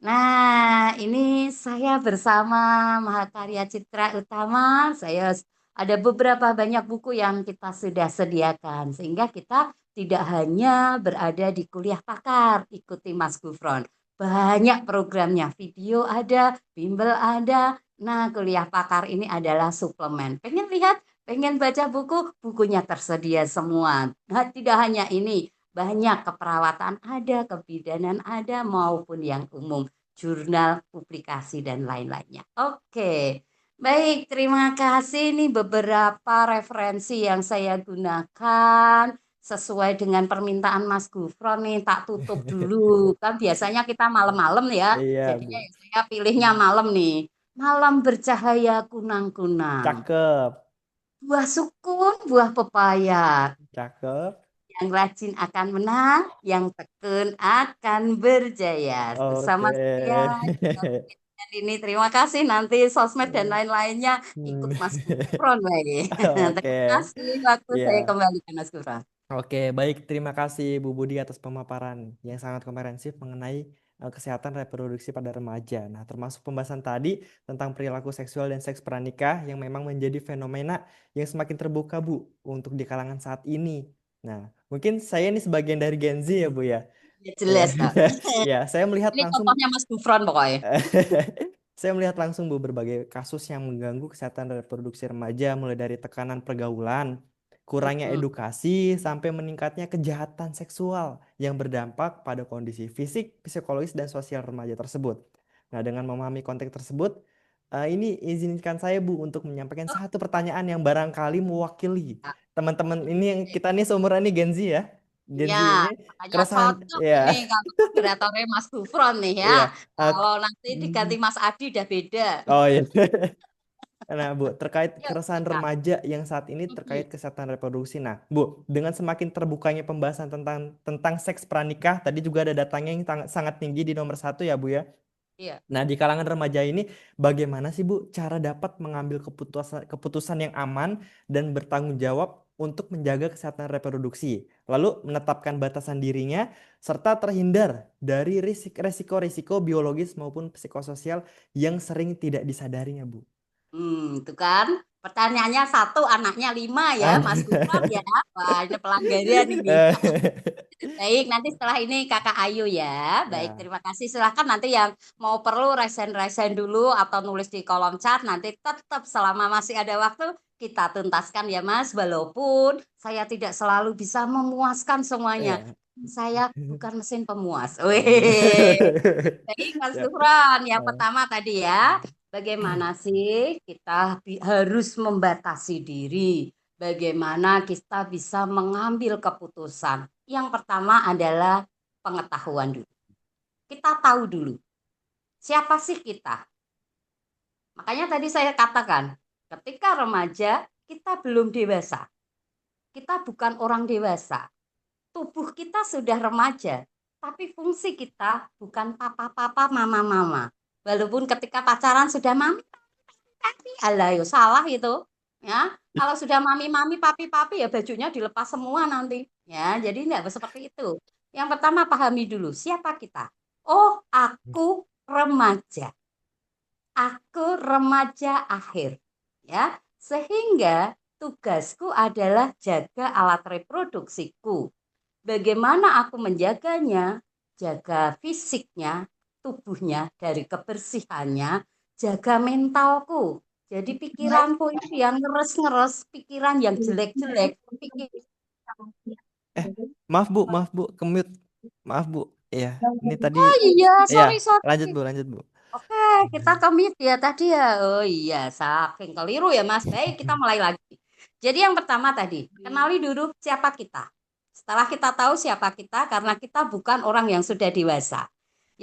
S2: Nah, ini saya bersama Mahakarya Citra Utama. Saya ada beberapa banyak buku yang kita sudah sediakan sehingga kita tidak hanya berada di kuliah pakar, ikuti Mas Gufron. Banyak programnya, video ada, bimbel ada. Nah, kuliah pakar ini adalah suplemen. Pengen lihat, pengen baca buku, bukunya tersedia semua. Nah, tidak hanya ini, banyak keperawatan ada, kebidanan ada maupun yang umum, jurnal, publikasi dan lain-lainnya. Oke. Baik, terima kasih. Ini beberapa referensi yang saya gunakan sesuai dengan permintaan Mas Gufron nih, tak tutup dulu. Kan biasanya kita malam-malam ya.
S1: Iya,
S2: Jadinya
S1: Bu.
S2: ya saya pilihnya malam nih. Malam bercahaya kunang-kunang.
S1: Cakep.
S2: Buah sukun, buah pepaya.
S1: Cakep.
S2: Yang rajin akan menang, yang tekun akan berjaya.
S1: Oke.
S2: Bersama saya dan ini terima kasih nanti sosmed dan lain-lainnya
S1: Hmm.
S2: ikut Mas Gufron baik.
S1: Oke.
S2: Terima kasih waktu saya
S1: Iya.
S2: kembalikan Mas Gufron.
S1: Oke, baik. Terima kasih Bu Budi atas pemaparan yang sangat komprehensif mengenai kesehatan reproduksi pada remaja. Nah, termasuk pembahasan tadi tentang perilaku seksual dan seks pranikah yang memang menjadi fenomena yang semakin terbuka, Bu, untuk di kalangan saat ini. Nah, mungkin saya ini sebagian dari Gen Z ya, Bu ya.
S2: Ya
S1: Ya,
S2: jelas kok.
S1: ya, saya melihat
S2: Ini
S1: langsung
S2: contohnya Mas Gufron pokoknya.
S1: saya melihat langsung Bu berbagai kasus yang mengganggu kesehatan reproduksi remaja mulai dari tekanan pergaulan, kurangnya
S2: Mm-mm.
S1: edukasi sampai meningkatnya kejahatan seksual yang berdampak pada kondisi fisik, psikologis dan sosial remaja tersebut. Nah, dengan memahami konteks tersebut, ini izinkan saya Bu untuk menyampaikan
S2: Oh,
S1: satu pertanyaan yang barangkali mewakili
S2: ya.
S1: teman-teman ini yang kita nih seumuran nih Gen Z ya. Gen
S2: Ya,
S1: Z ini
S2: makanya
S1: keresahan
S2: cocok
S1: ya.
S2: ini kalau moderatornya Mas Gufron nih ya.
S1: Iya.
S2: Kalau nanti diganti Mas Adi udah beda.
S1: Oh iya. Nah, Bu, terkait
S2: Yuk,
S1: keresahan
S2: silakan.
S1: remaja yang saat ini
S2: Mhm.
S1: terkait kesehatan reproduksi. Nah, Bu, dengan semakin terbukanya pembahasan tentang seks pranikah, tadi juga ada datanya yang sangat tinggi di nomor satu ya, Bu ya.
S2: Iya.
S1: Nah, di kalangan remaja ini, bagaimana sih, Bu, cara dapat mengambil keputusan keputusan yang aman dan bertanggung jawab untuk menjaga kesehatan reproduksi, lalu menetapkan batasan dirinya, serta terhindar dari risiko-risiko biologis maupun psikososial yang sering tidak disadarinya, Bu.
S2: Itu kan pertanyaannya satu, anaknya lima ya,
S1: Ah.
S2: Mas Gufron ya. Wah, ini pelanggaran ini. Baik, nanti setelah ini Kakak Ayu ya. Baik,
S1: Ya,
S2: terima kasih. Silahkan nanti yang mau perlu resen-resen dulu atau nulis di kolom chat. Nanti tetap selama masih ada waktu kita tuntaskan ya Mas. Walaupun saya tidak selalu bisa memuaskan semuanya.
S1: ya.
S2: Saya bukan mesin pemuas. Wih. Baik, Mas
S1: Siap.
S2: Gufron. Yang
S1: Eh,
S2: pertama tadi ya, bagaimana sih kita harus membatasi diri? Bagaimana kita bisa mengambil keputusan? Yang pertama adalah pengetahuan dulu. Kita tahu dulu, siapa sih kita? Makanya tadi saya katakan, ketika remaja, kita belum dewasa. Kita bukan orang dewasa. Tubuh kita sudah remaja, tapi fungsi kita bukan papa-papa, mama-mama. Walaupun ketika pacaran sudah mami, papi, alah yo salah itu. Ya, kalau sudah mami-mami, papi-papi ya bajunya dilepas semua nanti. Ya, jadi enggak seperti itu. Yang pertama pahami dulu siapa kita. Oh, aku remaja. Aku remaja akhir. Ya, sehingga tugasku adalah jaga alat reproduksiku. Bagaimana aku menjaganya? Jaga fisiknya, tubuhnya dari kebersihannya, jaga mentalku. Jadi pikiranku itu yang ngeres-ngeres, pikiran yang jelek-jelek, pikir.
S1: eh, maaf Bu, kemute. Maaf Bu. Iya, ini tadi
S2: Oh iya,
S1: ya,
S2: sorry sorry.
S1: lanjut Bu.
S2: Oke, kita komit ya tadi ya. Oh iya, saking keliru ya Mas. Baik, kita mulai lagi. Jadi yang pertama tadi, kenali dulu siapa kita. Setelah kita tahu siapa kita, karena kita bukan orang yang sudah dewasa.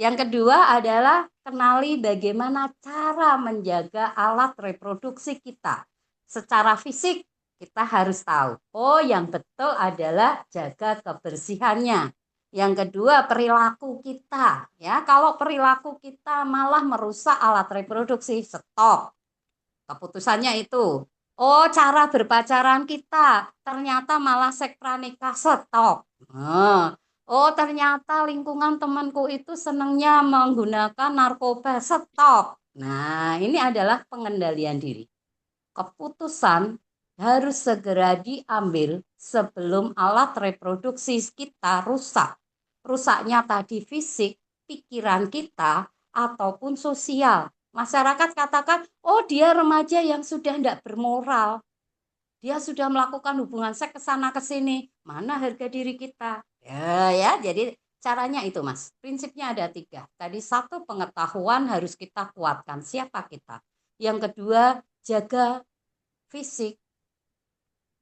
S2: Yang kedua adalah kenali bagaimana cara menjaga alat reproduksi kita. Secara fisik, kita harus tahu. Oh, yang betul adalah jaga kebersihannya. Yang kedua, perilaku kita. Ya, kalau perilaku kita malah merusak alat reproduksi, stop. Keputusannya itu. Oh, cara berpacaran kita ternyata malah seks pranikah, stop. Oh, ternyata lingkungan temanku itu senangnya menggunakan narkoba, stop. Nah, ini adalah pengendalian diri. Keputusan harus segera diambil sebelum alat reproduksi kita rusak. Rusaknya tadi fisik, pikiran kita, ataupun sosial. Masyarakat katakan, oh dia remaja yang sudah tidak bermoral. Dia sudah melakukan hubungan seks ke sana ke sini. Mana harga diri kita? Ya, jadi caranya itu Mas. Prinsipnya ada tiga. Tadi satu, pengetahuan harus kita kuatkan. Siapa kita? Yang kedua, jaga fisik,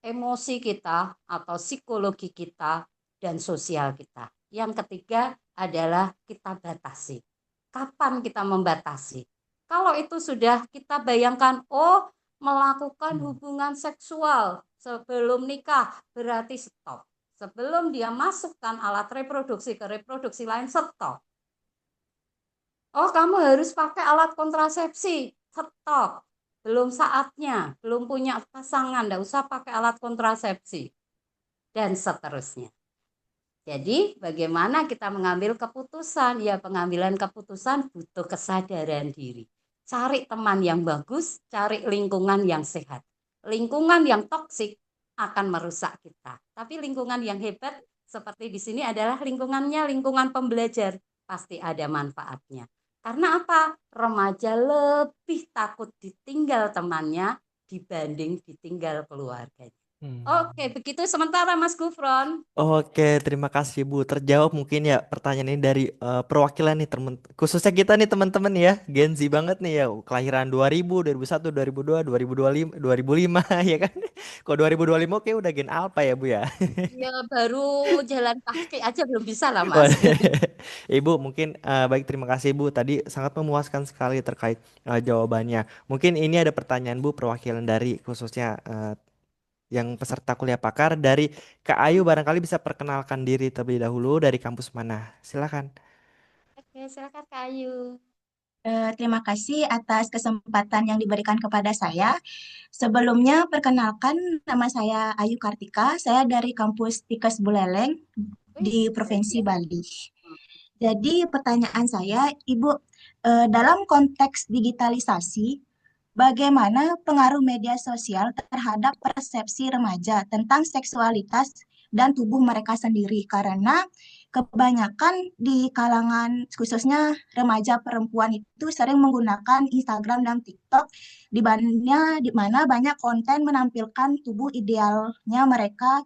S2: emosi kita atau psikologi kita, dan sosial kita. Yang ketiga adalah kita batasi. Kapan kita membatasi? Kalau itu sudah kita bayangkan, oh melakukan hubungan seksual sebelum nikah, berarti stop. Sebelum dia masukkan alat reproduksi ke reproduksi lain, stop. Oh, kamu harus pakai alat kontrasepsi. Stop. Belum saatnya, belum punya pasangan, enggak usah pakai alat kontrasepsi. Dan seterusnya. Jadi, bagaimana kita mengambil keputusan? Ya, pengambilan keputusan butuh kesadaran diri. Cari teman yang bagus, cari lingkungan yang sehat. Lingkungan yang toksik akan merusak kita. Tapi lingkungan yang hebat seperti di sini adalah lingkungannya lingkungan pembelajar. Pasti ada manfaatnya. Karena apa? Remaja lebih takut ditinggal temannya dibanding ditinggal keluarganya.
S1: Hmm.
S2: Oke, begitu sementara Mas Gufron.
S1: Oke, terima kasih Bu. Terjawab mungkin ya pertanyaan ini dari perwakilan nih temen, khususnya kita nih teman-teman ya, Gen Z banget nih ya, kelahiran 2000, 2001, 2002, 2025, 2005 ya kan. Kok 2025 oke udah Gen Alpha ya Bu ya.
S2: Ya baru jalan kaki aja belum bisa lah
S1: Wah,
S2: Mas.
S1: Ibu mungkin baik terima kasih Bu. Tadi sangat memuaskan sekali terkait jawabannya. Mungkin ini ada pertanyaan Bu perwakilan dari khususnya yang peserta kuliah pakar dari Kak Ayu barangkali bisa perkenalkan diri terlebih dahulu dari kampus mana. Silakan.
S2: Oke, silakan Kak Ayu.
S3: Terima kasih atas kesempatan yang diberikan kepada saya. Sebelumnya, perkenalkan nama saya Ayu Kartika. Saya dari kampus Tikes Buleleng
S2: Wih,
S3: di
S2: luar
S3: Provinsi
S2: biasa.
S3: Bali. Jadi, pertanyaan saya, Ibu, dalam konteks digitalisasi, bagaimana pengaruh media sosial terhadap persepsi remaja tentang seksualitas dan tubuh mereka sendiri? Karena kebanyakan di kalangan khususnya remaja perempuan itu sering menggunakan Instagram dan TikTok di mana banyak konten menampilkan tubuh idealnya mereka,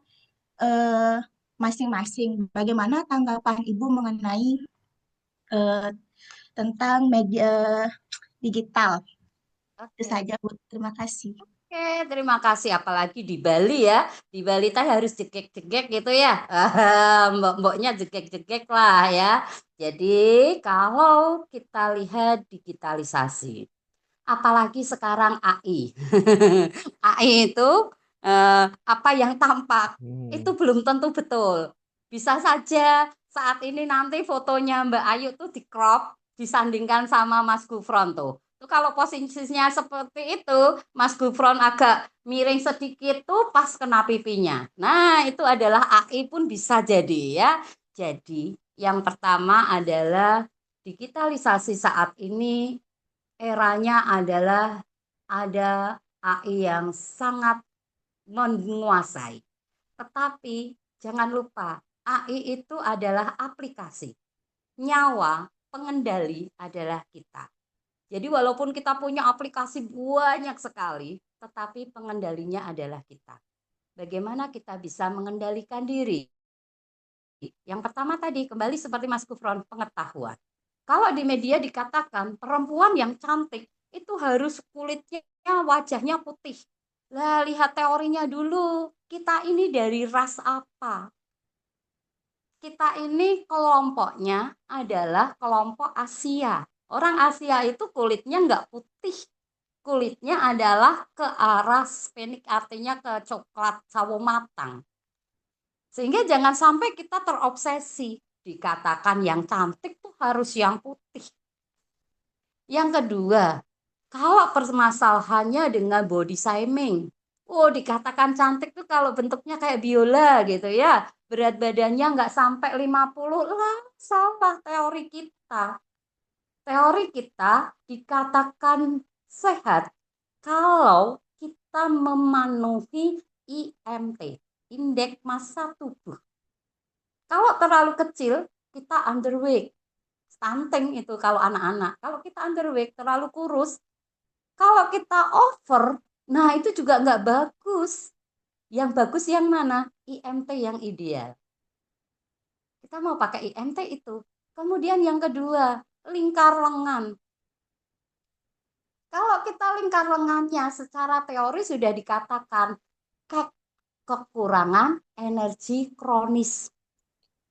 S3: eh, masing-masing. Bagaimana tanggapan Ibu mengenai eh, tentang media digital? Itu
S2: Oke.
S3: saja, Bu. Terima kasih.
S2: Oke, terima kasih. Apalagi di Bali ya. Di Bali teh harus jegek-jegek gitu ya. Mbok-mboknya jegek-jegek lah ya. Jadi kalau kita lihat digitalisasi, apalagi sekarang AI. AI itu apa yang tampak itu
S1: Hmm.
S2: belum tentu betul. Bisa saja saat ini nanti fotonya Mbak Ayu tuh di crop disandingkan sama Mas Gufron tuh. Tuh kalau posisinya seperti itu, Mas Gufron agak miring sedikit tuh pas kena pipinya. Nah, itu adalah AI pun bisa jadi ya. Jadi, yang pertama adalah digitalisasi saat ini eranya adalah ada AI yang sangat menguasai. Tetapi jangan lupa, AI itu adalah aplikasi. Nyawa pengendali adalah kita. Jadi walaupun kita punya aplikasi banyak sekali, tetapi pengendalinya adalah kita. Bagaimana kita bisa mengendalikan diri? Yang pertama tadi, kembali seperti Mas Kufron, pengetahuan. Kalau di media dikatakan perempuan yang cantik itu harus kulitnya, wajahnya putih. Lah, lihat teorinya dulu. Kita ini dari ras apa? Kita ini kelompoknya adalah kelompok Asia. Orang Asia itu kulitnya nggak putih. Kulitnya adalah ke arah spenik, artinya ke coklat sawo matang. Sehingga jangan sampai kita terobsesi. Dikatakan yang cantik tuh harus yang putih. Yang kedua, kalau permasalahannya dengan body shaming, oh dikatakan cantik tuh kalau bentuknya kayak biola gitu ya, berat badannya nggak sampai 50, lah salah teori kita. Teori kita dikatakan sehat kalau kita memenuhi IMT, indeks massa tubuh. Kalau terlalu kecil, kita underweight. Stunting itu kalau anak-anak. Kalau kita underweight, terlalu kurus. Kalau kita over, nah itu juga nggak bagus. Yang bagus yang mana? IMT yang ideal. Kita mau pakai IMT itu. Kemudian yang kedua, lingkar lengan. Kalau kita lingkar lengannya secara teori sudah dikatakan kekurangan energi kronis.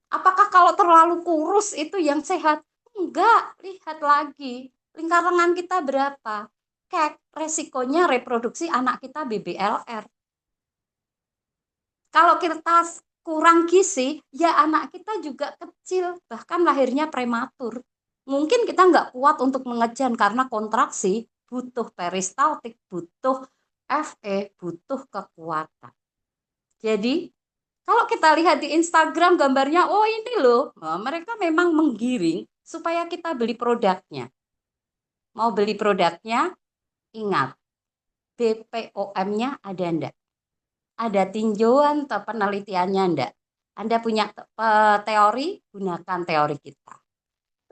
S2: Apakah kalau terlalu kurus itu yang sehat? Enggak, lihat lagi. Lingkar lengan kita berapa? Resikonya reproduksi anak kita BBLR. Kalau kita kurang gizi, ya anak kita juga kecil, bahkan lahirnya prematur. Mungkin kita nggak kuat untuk mengejar karena kontraksi, butuh peristaltik, butuh FE, butuh kekuatan. Jadi kalau kita lihat di Instagram gambarnya, oh ini loh, mereka memang menggiring supaya kita beli produknya. Mau beli produknya, ingat, BPOM-nya ada enggak? Ada tinjauan atau penelitiannya enggak? Anda punya teori, gunakan teori kita.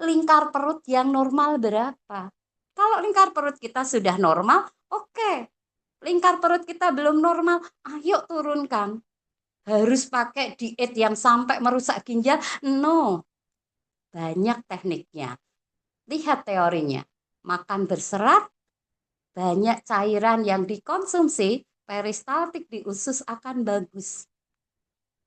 S2: Lingkar perut yang normal berapa? Kalau lingkar perut kita sudah normal, oke. Lingkar perut kita belum normal, ayo turunkan. Harus pakai diet yang sampai merusak ginjal? No, banyak tekniknya. Lihat teorinya. Makan berserat, banyak cairan yang dikonsumsi, peristaltik di usus akan bagus.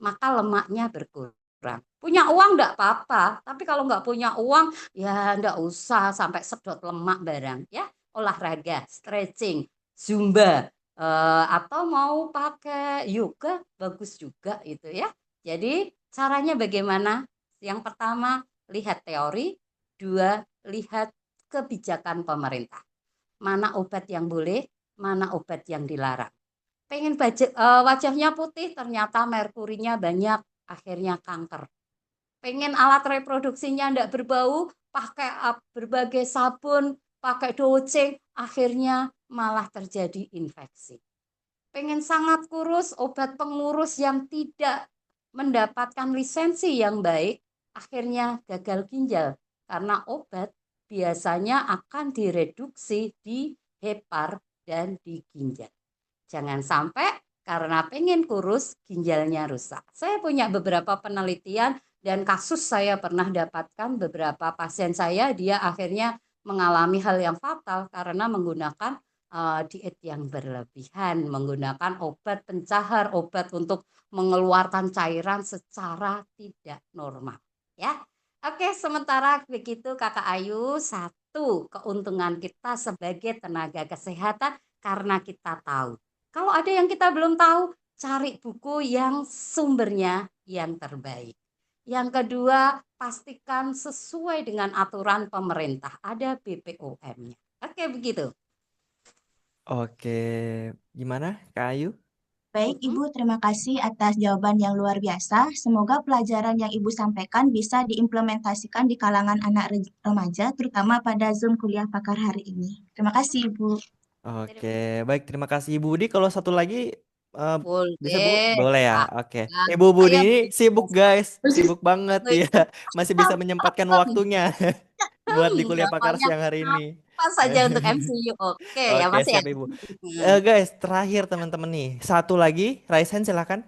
S2: Maka lemaknya berkurang. Punya uang enggak apa-apa, tapi kalau enggak punya uang, ya enggak usah sampai sedot lemak barang. Ya, olahraga, stretching, zumba, atau mau pakai yoga, bagus juga itu ya. Jadi caranya bagaimana? Yang pertama, lihat teori. Dua, lihat kebijakan pemerintah. Mana obat yang boleh, mana obat yang dilarang. Pengen wajahnya putih, ternyata merkurinya banyak, akhirnya kanker. Pengen alat reproduksinya enggak berbau, pakai berbagai sabun, pakai doceng, akhirnya malah terjadi infeksi. Pengen sangat kurus, obat pengurus yang tidak mendapatkan lisensi yang baik, akhirnya gagal ginjal. Karena obat biasanya akan direduksi di hepar dan di ginjal. Jangan sampai karena pengen kurus, ginjalnya rusak. Saya punya beberapa penelitian dan kasus saya pernah dapatkan beberapa pasien saya, dia akhirnya mengalami hal yang fatal karena menggunakan diet yang berlebihan, menggunakan obat pencahar, obat untuk mengeluarkan cairan secara tidak normal. Ya, oke, sementara begitu Kakak Ayu, satu keuntungan kita sebagai tenaga kesehatan karena kita tahu. Kalau ada yang kita belum tahu, cari buku yang sumbernya yang terbaik. Yang kedua, pastikan sesuai dengan aturan pemerintah, ada BPOM-nya. Oke, begitu.
S1: Oke, gimana Kak Ayu?
S3: Baik, Ibu, terima kasih atas jawaban yang luar biasa. Semoga pelajaran yang Ibu sampaikan bisa diimplementasikan di kalangan anak remaja, terutama pada Zoom kuliah pakar hari ini. Terima kasih, Ibu.
S1: Oke, baik, terima kasih Ibu Budi. Kalau satu lagi eh, bisa Bu?
S2: Boleh.
S1: Boleh ya. Oke.
S2: Silahkan.
S1: Ibu Budi
S2: Ayo,
S1: ini
S2: Bu.
S1: sibuk guys, sibuk banget ya. Masih bisa menyempatkan
S2: Welcome.
S1: waktunya buat di kuliah pakar
S2: Namanya
S1: siang hari ini.
S2: apa saja untuk MCU. Oke, ya
S1: Oke,
S2: masih ya.
S1: siap Ibu. Guys, terakhir teman-teman nih. Satu lagi, raise hand silakan.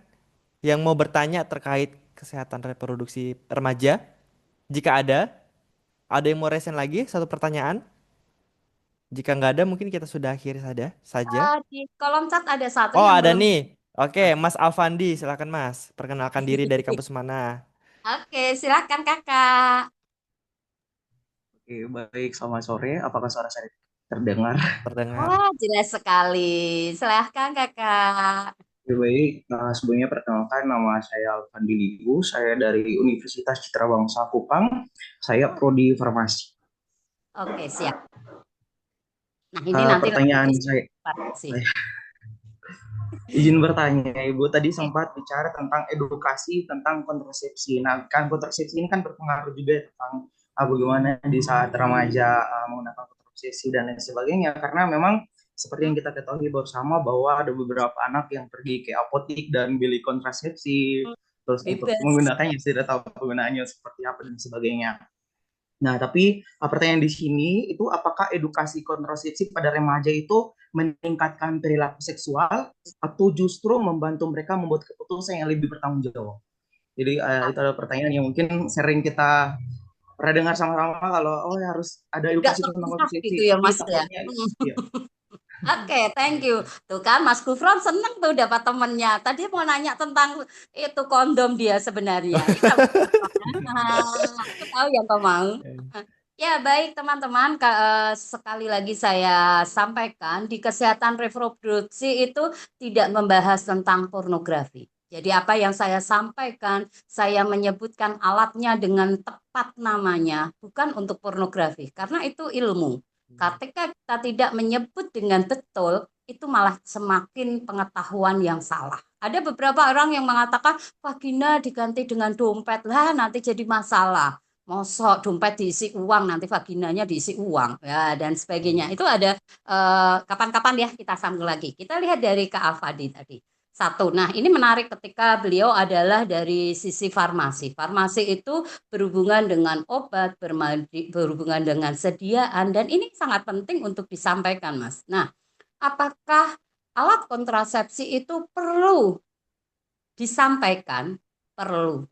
S1: Yang mau bertanya terkait kesehatan reproduksi remaja. Jika ada yang mau raise hand lagi? Satu pertanyaan. Jika nggak ada, mungkin kita sudah akhiri saja.
S2: Di kolom chat ada satu
S1: Oh,
S2: yang
S1: ada
S2: belum.
S1: nih. Oke, Mas Alfandi, silakan Mas. Perkenalkan diri dari kampus mana?
S2: Oke, silakan Kakak.
S4: Oke, baik, selamat sore. Apakah suara saya terdengar?
S1: Terdengar.
S2: Wah, jelas sekali. Silahkan Kakak.
S4: Oke, baik. Sebelumnya perkenalkan nama saya Alfandi Ligu. Saya dari Universitas Citra Bangsa Kupang. Saya prodi farmasi.
S2: Oke, siap. Nah, ini nanti
S4: Pertanyaan
S2: lagi
S4: saya,
S2: sih.
S4: izin bertanya, Ibu tadi sempat bicara tentang edukasi tentang kontrasepsi. Nah, kan kontrasepsi ini kan berpengaruh juga tentang bagaimana di saat remaja menggunakan kontrasepsi dan lain sebagainya. Karena memang seperti yang kita ketahui bersama bahwa ada beberapa anak yang pergi ke apotik dan beli kontrasepsi, terus untuk
S2: Bebas.
S4: menggunakannya tidak tahu penggunaannya seperti apa dan sebagainya. Nah, tapi pertanyaan di sini itu apakah edukasi kontrasepsi pada remaja itu meningkatkan perilaku seksual atau justru membantu mereka membuat keputusan yang lebih bertanggung jawab? Jadi itu adalah pertanyaan yang mungkin sering kita pernah dengar sama-sama kalau harus ada
S2: Nggak
S4: edukasi tentang
S2: terpisah
S4: kontrasepsi,
S2: gitu ya,
S4: tapi
S2: Mas ya.
S4: takutnya ya.
S2: Oke, thank you. Tuh kan Mas Gufron seneng tuh dapat temennya. Tadi mau nanya tentang itu kondom dia sebenarnya. Ya, aku tahu yang kau mau. Ya, baik teman-teman, sekali lagi saya sampaikan di kesehatan reproduksi itu tidak membahas tentang pornografi. Jadi apa yang saya sampaikan, saya menyebutkan alatnya dengan tepat namanya, bukan untuk pornografi, karena itu ilmu. Ketika kita tidak menyebut dengan betul, itu malah semakin pengetahuan yang salah. Ada beberapa orang yang mengatakan vagina diganti dengan dompet, lah nanti jadi masalah. Mosok dompet diisi uang, nanti vaginanya diisi uang, ya dan sebagainya. Itu ada kapan-kapan ya kita sambung lagi. Kita lihat dari Kak Alfadi tadi. Satu, nah ini menarik ketika beliau adalah dari sisi farmasi. Farmasi itu berhubungan dengan obat, berhubungan dengan sediaan, dan ini sangat penting untuk disampaikan, Mas. Nah, apakah alat kontrasepsi itu perlu disampaikan? Perlu.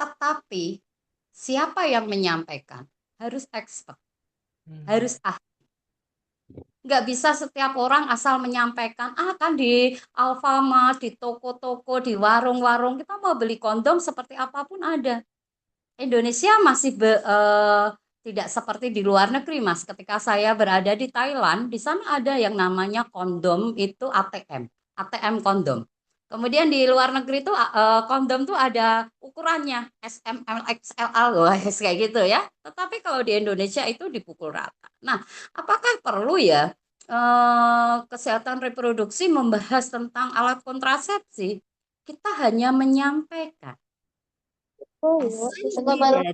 S2: Tetapi siapa yang menyampaikan? Harus expert, harus ahli. Nggak bisa setiap orang asal menyampaikan, kan di Alfamart, di toko-toko, di warung-warung, kita mau beli kondom seperti apapun ada. Indonesia masih tidak seperti di luar negeri, Mas. Ketika saya berada di Thailand, di sana ada yang namanya kondom itu ATM, ATM kondom. Kemudian di luar negeri itu kondom tuh ada ukurannya S, M, L, XL, wah, kayak gitu ya. Tetapi kalau di Indonesia itu dipukul rata. Nah, apakah perlu ya kesehatan reproduksi membahas tentang alat kontrasepsi? Kita hanya menyampaikan esensi dari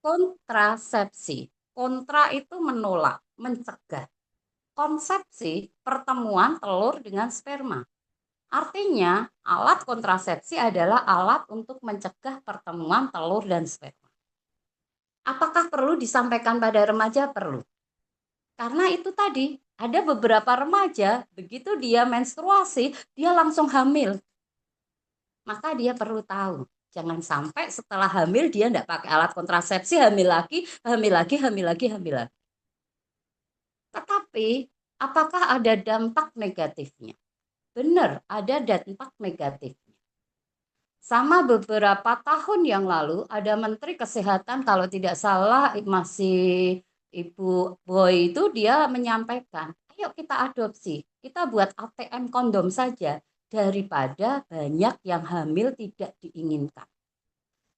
S2: kontrasepsi. Kontra itu menolak, mencegah. Konsepsi pertemuan telur dengan sperma. Artinya, alat kontrasepsi adalah alat untuk mencegah pertemuan telur dan sperma. Apakah perlu disampaikan pada remaja? Perlu. Karena itu tadi, Ada beberapa remaja, begitu dia menstruasi, dia langsung hamil. Maka dia perlu tahu, jangan sampai setelah hamil dia tidak pakai alat kontrasepsi, hamil lagi, hamil lagi, hamil lagi, hamil lagi. Tetapi, apakah ada dampak negatifnya? Benar, ada dampak negatifnya. Sama beberapa tahun yang lalu, ada Menteri Kesehatan, kalau tidak salah masih Ibu Boy itu, dia menyampaikan, ayo kita adopsi, kita buat ATM kondom saja, daripada banyak yang hamil tidak diinginkan,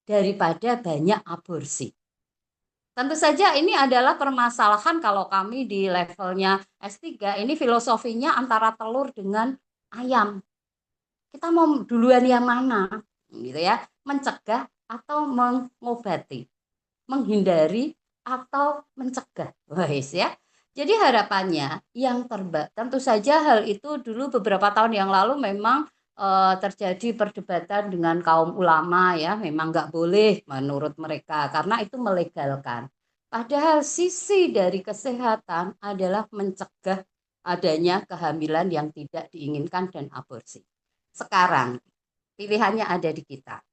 S2: daripada banyak aborsi. Tentu saja ini adalah permasalahan kalau kami di levelnya S3, ini filosofinya antara telur dengan ayam. Kita mau duluan yang mana? Gitu ya. Mencegah atau mengobati, menghindari atau mencegah. Wais ya. Jadi harapannya yang terbaik, tentu saja hal itu dulu beberapa tahun yang lalu memang terjadi perdebatan dengan kaum ulama ya, memang nggak boleh menurut mereka karena itu melegalkan. Padahal sisi dari kesehatan adalah mencegah adanya kehamilan yang tidak diinginkan dan aborsi. Sekarang pilihannya ada di kita.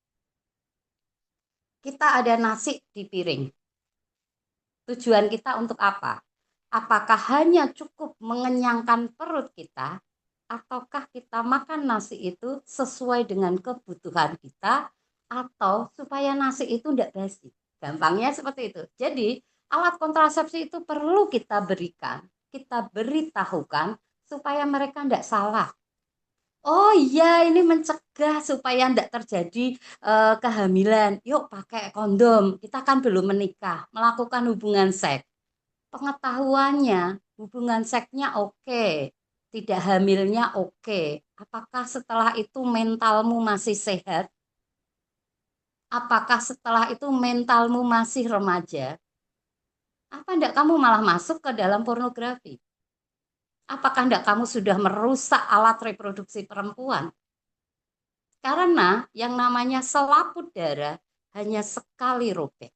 S2: Kita ada nasi di piring. Tujuan kita untuk apa? Apakah hanya cukup mengenyangkan perut kita, ataukah kita makan nasi itu sesuai dengan kebutuhan kita, atau supaya nasi itu tidak basi? Gampangnya seperti itu. Jadi, alat kontrasepsi itu perlu kita berikan, kita beritahukan supaya mereka tidak salah. Oh iya, ini mencegah supaya tidak terjadi kehamilan. Yuk pakai kondom. Kita kan belum menikah, melakukan hubungan seks. Pengetahuannya, hubungan seksnya oke, tidak hamilnya oke. Apakah setelah itu mentalmu masih sehat? Apakah setelah itu mentalmu masih remaja? Apa enggak kamu malah masuk ke dalam pornografi? Apakah enggak kamu sudah merusak alat reproduksi perempuan? Karena yang namanya selaput darah hanya sekali robek.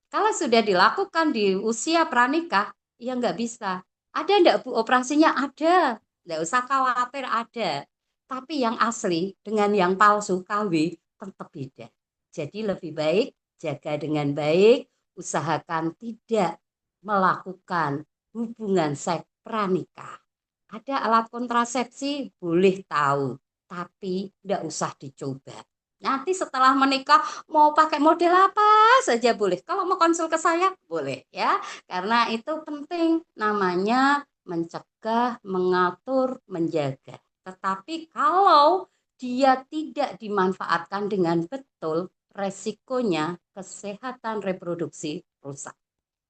S2: Kalau sudah dilakukan di usia pranikah, ya nggak bisa. Ada enggak Bu operasinya? Ada. Nggak usah khawatir ada. Tapi yang asli dengan yang palsu KW tetap beda. Jadi lebih baik jaga dengan baik, usahakan tidak melakukan hubungan seks pranikah. Ada alat kontrasepsi boleh tahu, tapi tidak usah dicoba. Nanti setelah menikah mau pakai model apa saja boleh. Kalau mau konsul ke saya boleh ya. Karena itu penting namanya mencegah, mengatur, menjaga. Tetapi kalau dia tidak dimanfaatkan dengan betul, resikonya kesehatan reproduksi rusak.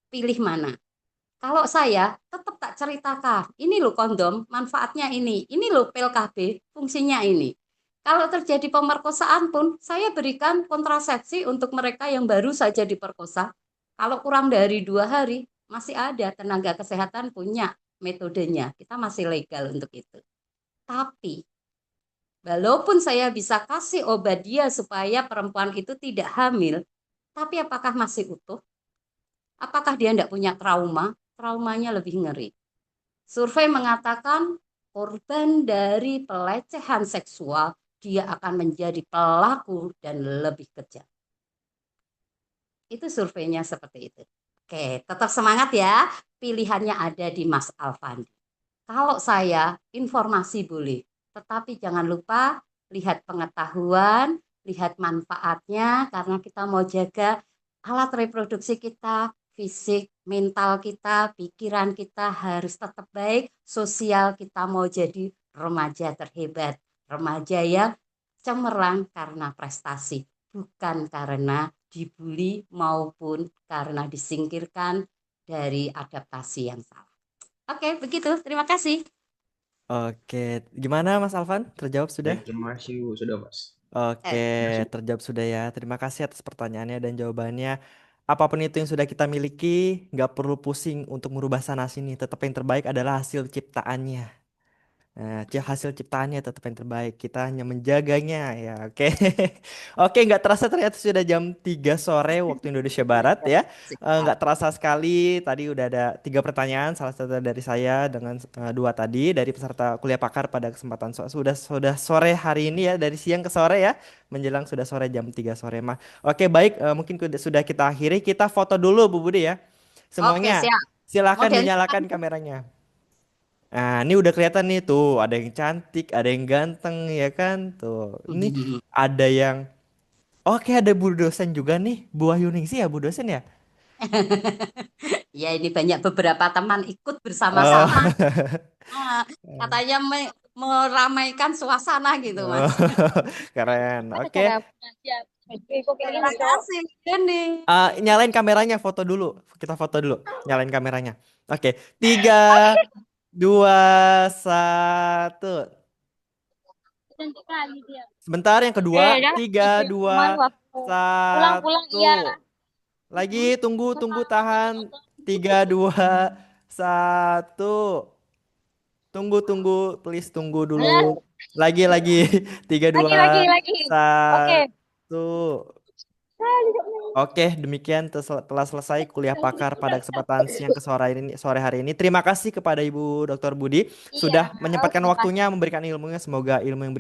S2: Pilih mana? Kalau saya tetap tak ceritakan, ini loh kondom, manfaatnya ini loh pil KB, fungsinya ini. Kalau terjadi pemerkosaan pun, saya berikan kontrasepsi untuk mereka yang baru saja diperkosa. Kalau kurang dari 2 hari, masih ada tenaga kesehatan punya metodenya. Kita masih legal untuk itu. Tapi, walaupun saya bisa kasih obat dia supaya perempuan itu tidak hamil, tapi apakah masih utuh? Apakah dia tidak punya trauma? Traumanya lebih ngeri. Survei mengatakan korban dari pelecehan seksual dia akan menjadi pelaku dan lebih kejam. Itu surveinya seperti itu. Oke, tetap semangat ya. Pilihannya ada di Mas Alfandi. Kalau saya informasi boleh, tetapi jangan lupa lihat pengetahuan, lihat manfaatnya karena kita mau jaga alat reproduksi kita, fisik, mental kita, pikiran kita harus tetap baik, sosial kita mau jadi remaja terhebat, remaja yang cemerlang karena prestasi, bukan karena dibully maupun karena disingkirkan dari adaptasi yang salah. Oke, begitu. Terima kasih.
S1: Oke, gimana Mas Alvan? Terjawab sudah?
S4: Baik, terima kasih Bu, sudah Mas.
S1: Oke,
S4: Terima kasih.
S1: terjawab sudah ya. Terima kasih atas pertanyaannya dan jawabannya. Apapun itu yang sudah kita miliki, nggak perlu pusing untuk merubah sana sini. Tetap yang terbaik adalah hasil ciptaannya. Nah, hasil ciptaannya tetap yang terbaik. Kita hanya menjaganya ya, oke. Oke, nggak terasa ternyata sudah jam 3 sore waktu Indonesia Barat ya.
S2: Siap.
S1: Nggak terasa sekali. Tadi udah ada 3 pertanyaan, salah satu dari saya dengan dua tadi dari peserta kuliah pakar pada kesempatan sudah sore hari ini ya, dari siang ke sore ya, menjelang sudah sore jam 3 sore mah. Oke, baik, mungkin sudah kita akhiri. Kita foto dulu Bu Budi ya.
S2: Oke,
S1: Semuanya.
S2: siap.
S1: Silakan
S2: Modelnya
S1: dinyalakan kameranya. Nah, ini udah kelihatan nih tuh, ada yang cantik, ada yang ganteng ya kan? Tuh. Ini ada yang oke, ada Bu dosen juga nih. Bu Wahyuningsi ya Bu dosen ya?
S2: ya ini banyak beberapa teman ikut
S1: Oh.
S2: bersama-sama. Ah, katanya meramaikan suasana gitu,
S1: Oh,
S2: Mas.
S1: keren. Oke.
S2: Terima kasih, Denny.
S1: Nyalain kameranya, foto dulu. Kita foto dulu. Nyalain kameranya. Oke. 3, 2, 1. Sebentar, yang kedua. 3, 2, 1. Lagi, tunggu, tunggu, tahan. 3, 2, 1. Tunggu, tunggu, please tunggu dulu. Lagi. 3, 2, 1. Oke, demikian telah selesai kuliah pakar pada kesempatan siang ke sore hari ini. Terima kasih kepada Ibu Dr. Budi sudah menyempatkan waktunya memberikan ilmunya. Semoga ilmu yang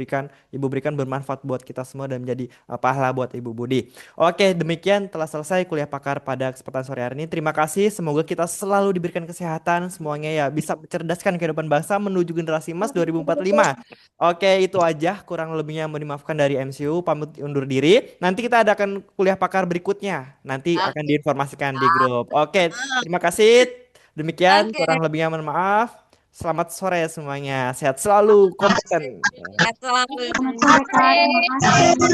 S1: Ibu berikan bermanfaat buat kita semua dan menjadi pahala buat Ibu Budi. Oke, demikian telah selesai kuliah pakar pada kesempatan sore hari ini. Terima kasih. Semoga kita selalu diberikan kesehatan semuanya ya, bisa mencerdaskan kehidupan bangsa menuju generasi emas 2045. Oke, itu aja. Kurang lebihnya mohon dimaafkan dari MCU. Pamit undur diri. Nanti kita adakan kuliah pakar berikutnya. Nanti akan
S2: Oke.
S1: diinformasikan di grup. Oke, terima kasih. Demikian,
S2: Oke.
S1: kurang lebihnya mohon maaf. Selamat sore semuanya. Sehat selalu, kompeten.
S2: Selamat
S3: Selamat sore, Kak. Terima kasih.